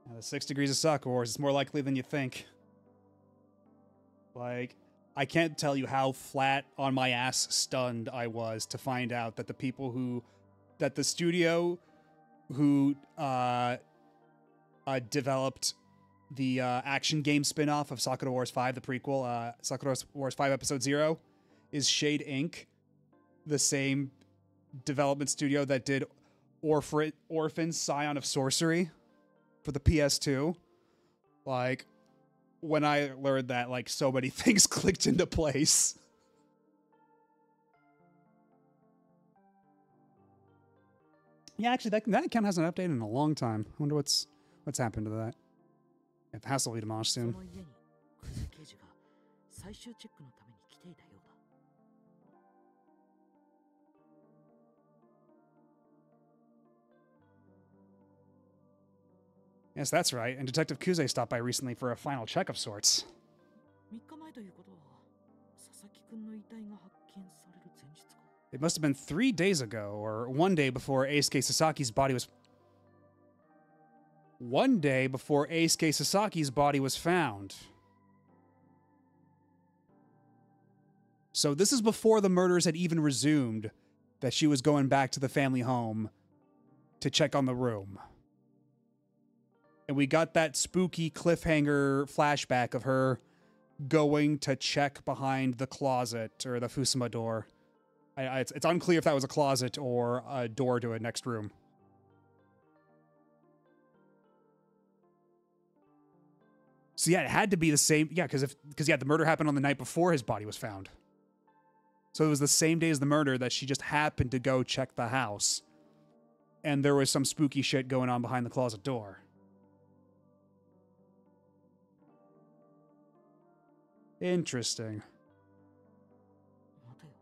Now, the 6 degrees of Sakura Wars is more likely than you think. Like, I can't tell you how flat on my ass stunned I was to find out that that the studio who developed the action game spin-off of Sakura Wars 5, the prequel, Sakura Wars 5 Episode 0, is Shade Inc., the same development studio that did Orphan Scion of Sorcery for the PS2. Like, when I learned that, like, so many things clicked into place. Yeah, actually, that account hasn't updated in a long time. I wonder what's happened to that. Yeah, the house will be demolished そ soon. の家にクゼ刑事が最終チェックのために来ていたようだ。 Yes, that's right. And Detective Kuze stopped by recently for a final check of sorts. 3日前ということは佐々木くんの遺体が発見される前日か。 It must have been 3 days ago, or 1 day before Eisuke Sasaki's body was... 1 day before Eisuke Sasaki's body was found. So this is before the murders had even resumed, that she was going back to the family home to check on the room. And we got that spooky cliffhanger flashback of her going to check behind the closet or the Fusuma door. It's unclear if that was a closet or a door to a next room. So yeah, it had to be the same. Yeah, because the murder happened on the night before his body was found. So it was the same day as the murder that she just happened to go check the house. And there was some spooky shit going on behind the closet door. Interesting. 待てよ。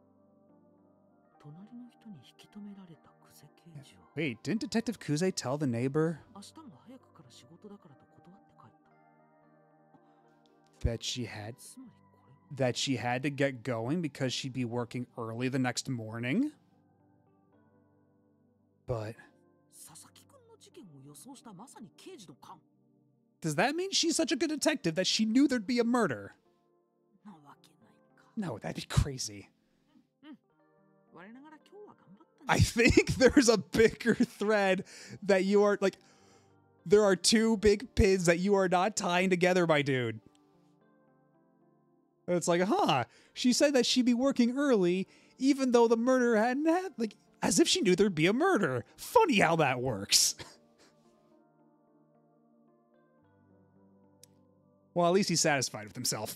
隣の人に引き止められたクゼ刑事は Wait, didn't Detective Kuze tell the neighbor 明日も早くから仕事だからと断って帰った。 that she had つまりこれは that she had to get going because she'd be working early the next morning? But 佐々木くんの事件を予想したまさに刑事の勘 does that mean she's such a good detective that she knew there'd be a murder? なわけないか。 No, that'd be crazy. 我ながら今日は頑張ったんだ。 I think there's a bigger thread that you are, like, there are 2 big pins that you are not tying together, my dude. It's like, she said that she'd be working early, even though the murder hadn't happened, like, as if she knew there'd be a murder. Funny how that works. Well, at least he's satisfied with himself.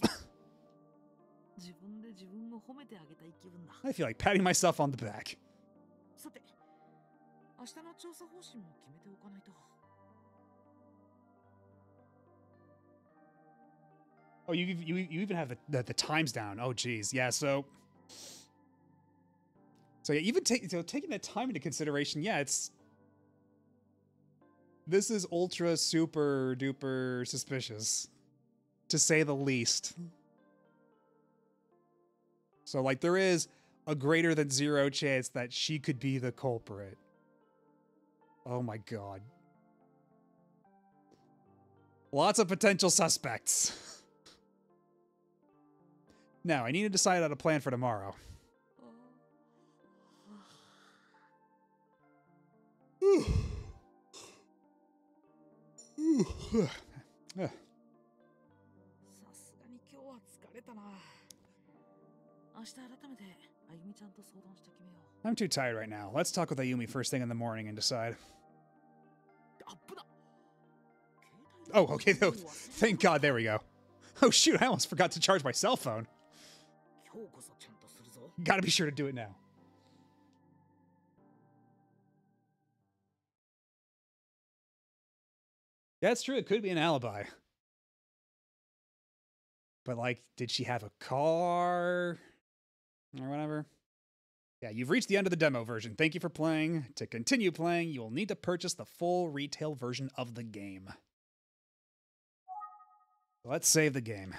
自分で自分を褒めてあげたい気分だ。 I feel like patting myself on the back. さて、明日の調査方針も決めておかないと。 Oh, you even have the times down. Oh, geez. Yeah, so yeah, even taking that time into consideration, yeah, this is ultra super duper suspicious, to say the least. So, like, there is a greater than 0 chance that she could be the culprit. Oh my god. Lots of potential suspects. Now, I need to decide on a plan for tomorrow. Yeah. さすがに今日は疲れたな。明日改めてあゆみちゃんと相談して決めよう。 I'm too tired right now. Let's talk with Ayumi first thing in the morning and decide. あっぶだ。 Oh, okay. Oh, thank God. There we go. Oh, shoot. I almost forgot to charge my cell phone. 今日こそちゃんとするぞ。 Gotta be sure to do it now. Yeah, it's true. It could be an alibi. But, like, did she have a car? Or whatever? Yeah, you've reached the end of the demo version. Thank you for playing. To continue playing, you will need to purchase the full retail version of the game. Let's save the game.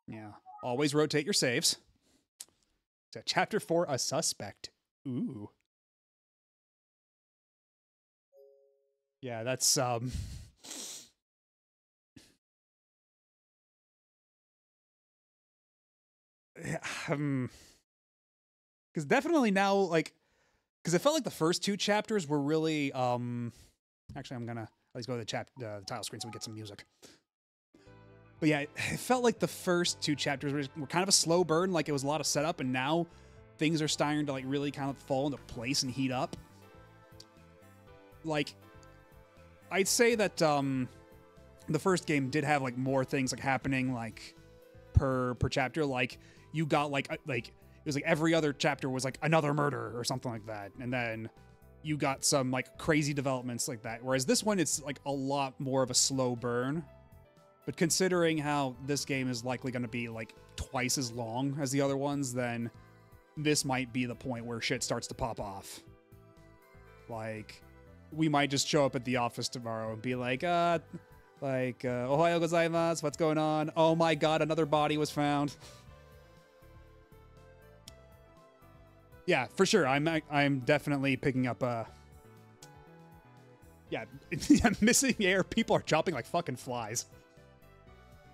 Yeah, always rotate your saves. So, Chapter 4, A Suspect. Ooh. Yeah, that's, because definitely now, like, because it felt like the first two chapters were really, actually, I'm gonna at least go to the title screen so we get some music. But yeah, it felt like the first two chapters were kind of a slow burn, like it was a lot of setup, and now things are starting to, like, really kind of fall into place and heat up. Like, I'd say that, the first game did have, like, more things, like, happening, like, per chapter. Like, you got, like, it was, like, every other chapter was, like, another murder or something like that. And then you got some, like, crazy developments like that. Whereas this one, it's, like, a lot more of a slow burn. But considering how this game is likely going to be, like, twice as long as the other ones, then this might be the point where shit starts to pop off. Like, we might just show up at the office tomorrow and be like, Ohayo gozaimasu, what's going on? Oh my god, another body was found. Yeah, for sure. I'm definitely picking up, yeah, missing air. People are dropping like fucking flies.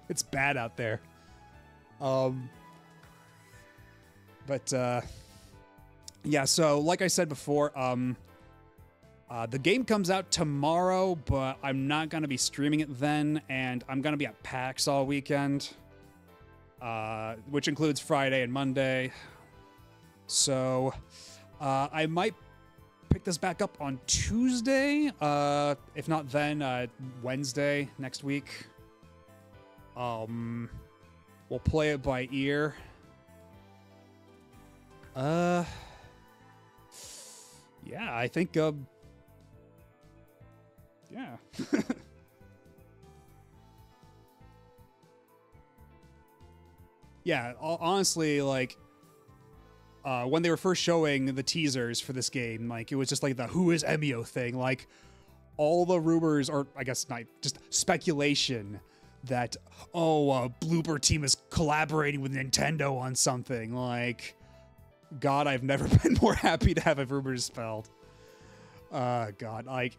It's bad out there. Yeah, so like I said before, the game comes out tomorrow, but I'm not going to be streaming it then, and I'm going to be at PAX all weekend, which includes Friday and Monday. So I might pick this back up on Tuesday, if not then, Wednesday next week. We'll play it by ear. Yeah, I think, yeah. Yeah, honestly, like, when they were first showing the teasers for this game, like, it was just like the who is Emio thing. Like, all the rumors, or I guess not, just speculation that, Bloober Team is collaborating with Nintendo on something. Like, God, I've never been more happy to have a rumor dispelled. God, like,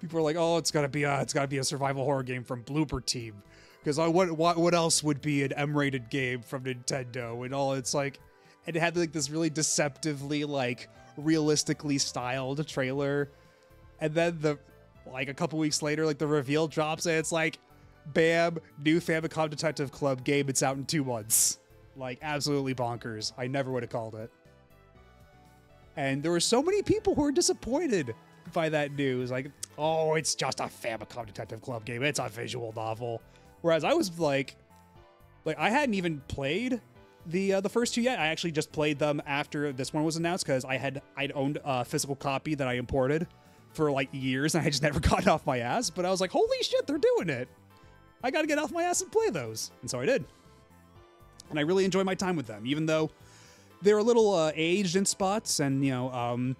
people are like, oh, it's gotta be a survival horror game from Bloober Team. Because what else would be an M-rated game from Nintendo and all? It's like, it had like this really deceptively, like, realistically styled trailer, and then a couple weeks later, like, the reveal drops and it's like, bam, new Famicom Detective Club game. It's out in 2 months. Like, absolutely bonkers. I never would have called it. And there were so many people who were disappointed by that news. Like, oh, it's just a Famicom Detective Club game. It's a visual novel. Whereas I was like I hadn't even played the first two yet. I actually just played them after this one was announced because I'd owned a physical copy that I imported for like years and I just never got off my ass. But I was like, holy shit, they're doing it. I gotta get off my ass and play those. And so I did. And I really enjoy my time with them, even though they're a little aged in spots. And, you know,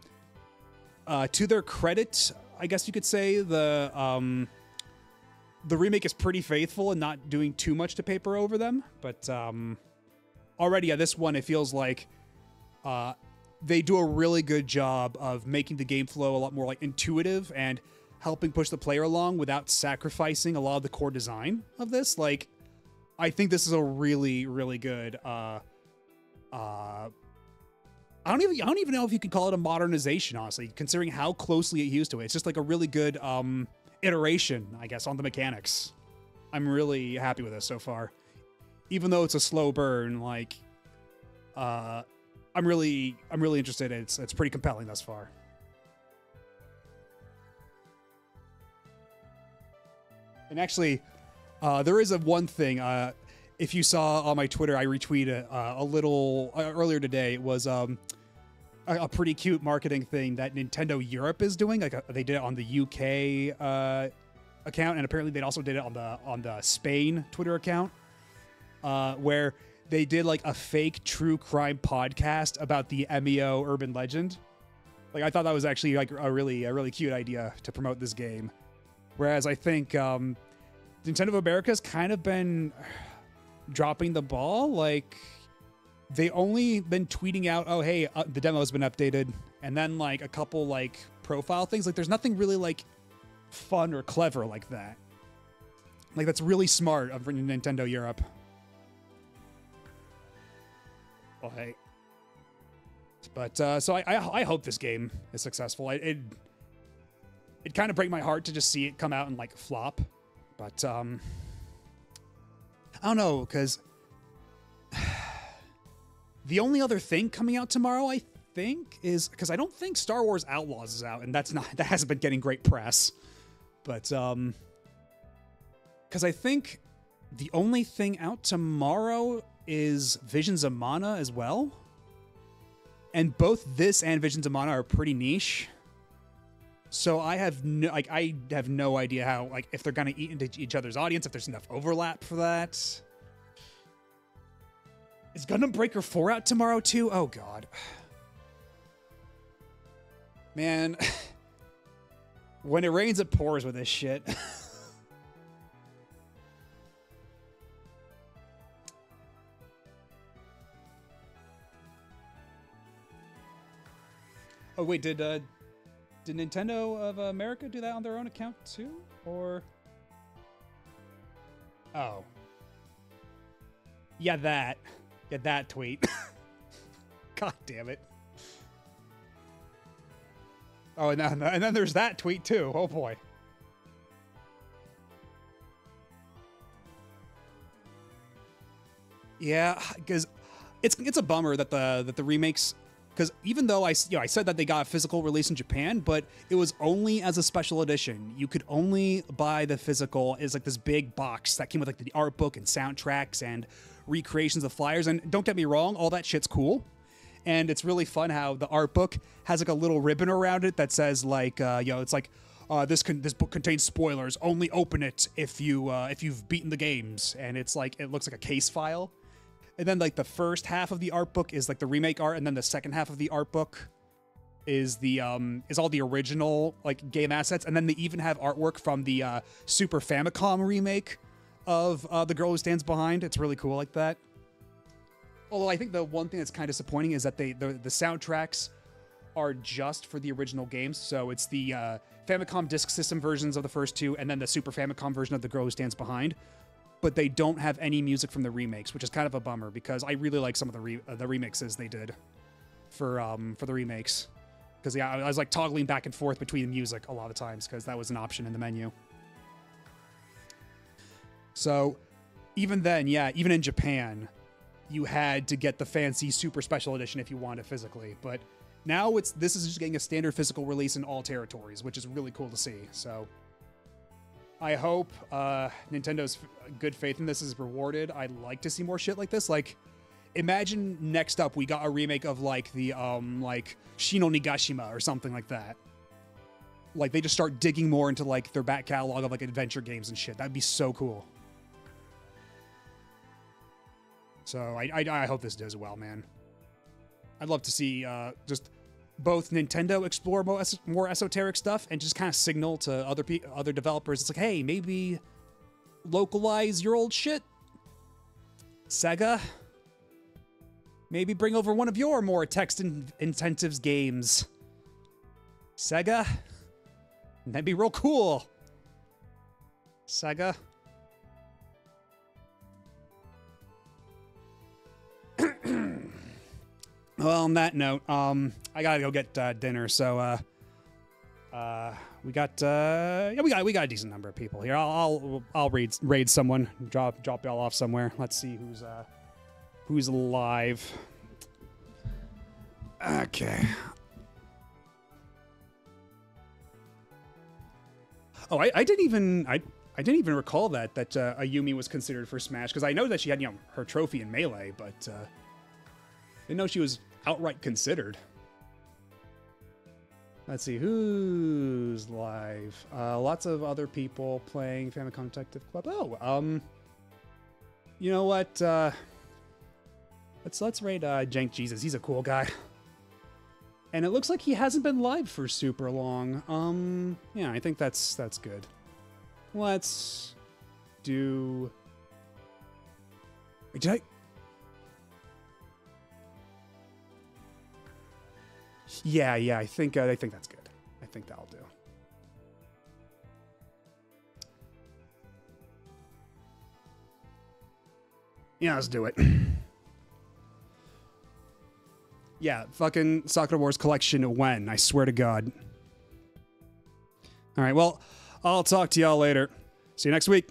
to their credit, I guess you could say, the remake is pretty faithful and not doing too much to paper over them. But already, yeah, this one, it feels like they do a really good job of making the game flow a lot more like intuitive and helping push the player along without sacrificing a lot of the core design of this. Like, I think this is a really, really good, I don't even know if you can call it a modernization, honestly, considering how closely it used to it. It's just like a really good, iteration, I guess, on the mechanics. I'm really happy with this so far. even though it's a slow burn, like, I'm really interested. It's pretty compelling thus far. And actually, there is one thing. If you saw on my Twitter, I retweeted a little earlier today. It was a pretty cute marketing thing that Nintendo Europe is doing. Like they did it on the UK account, and apparently they also did it on the Spain Twitter account, where they did like a fake true crime podcast about the Emio urban legend. Like I thought that was actually like a really cute idea to promote this game. Whereas I think Nintendo of America's kind of been dropping the ball. Like they only been tweeting out, oh hey, the demo's been updated, and then like a couple like profile things. Like there's nothing really like fun or clever like that. Like that's really smart of Nintendo Europe. Like, but so I hope this game is successful. It kind of break my heart to just see it come out and like flop, but I don't know, because the only other thing coming out tomorrow, I think, is because I don't think Star Wars Outlaws is out, and that hasn't been getting great press, but because I think the only thing out tomorrow is Visions of Mana as well, and both this and Visions of Mana are pretty niche. So I have no idea how, like, if they're gonna eat into each other's audience, if there's enough overlap for that. Is Gundam Breaker 4 out tomorrow too? Oh god. Man. When it rains, it pours with this shit. Oh wait, did Nintendo of America do that on their own account too? Or... Oh. Yeah, that. Yeah, that tweet. God damn it. Oh, and then there's that tweet too. Oh boy. Yeah, because it's a bummer that the remakes, because even though I said that they got a physical release in Japan, but it was only as a special edition. You could only buy the physical as like this big box that came with like the art book and soundtracks and recreations of flyers. And don't get me wrong, all that shit's cool. And it's really fun how the art book has like a little ribbon around it that says like, it's like, this book contains spoilers. Only open it if you've beaten the games. And it's like, it looks like a case file. And then like the first half of the art book is like the remake art, and then the second half of the art book is the is all the original like game assets, and then they even have artwork from the Super Famicom remake of The Girl Who Stands Behind. It's really cool like that. Although I think the one thing that's kind of disappointing is that the soundtracks are just for the original games. So it's the Famicom Disk System versions of the first two, and then the Super Famicom version of The Girl Who Stands Behind. But they don't have any music from the remakes, which is kind of a bummer because I really like some of the remixes they did for the remakes. Because yeah, I was like toggling back and forth between the music a lot of times because that was an option in the menu. So even then, yeah, even in Japan, you had to get the fancy super special edition if you wanted it physically. But now this is just getting a standard physical release in all territories, which is really cool to see. So I hope Nintendo's good faith in this is rewarded. I'd like to see more shit like this. Like, imagine next up we got a remake of like the like Shino Nigashima or something like that. Like they just start digging more into like their back catalog of like adventure games and shit. That'd be so cool. So I hope this does well, man. I'd love to see just both Nintendo explore more esoteric stuff and just kind of signal to other developers. It's like, hey, maybe localize your old shit. Sega, maybe bring over one of your more text-intensive games. Sega, that'd be real cool. Sega. Well, on that note, I gotta go get dinner, so we got a decent number of people here. I'll raid someone, drop y'all off somewhere. Let's see who's live. Okay. Oh, I didn't even recall that Ayumi was considered for Smash, because I know that she had her trophy in Melee, but didn't know she was outright considered. Let's see who's live. Lots of other people playing Famicom Detective Club. Oh, you know what? Let's raid Jank Jesus. He's a cool guy. And it looks like he hasn't been live for super long. Yeah, I think that's good. Let's do. Wait, did I? Yeah, I think that's good. I think that'll do. Yeah, let's do it. Yeah, fucking Sakura Wars collection when? I swear to God. All right, well, I'll talk to y'all later. See you next week.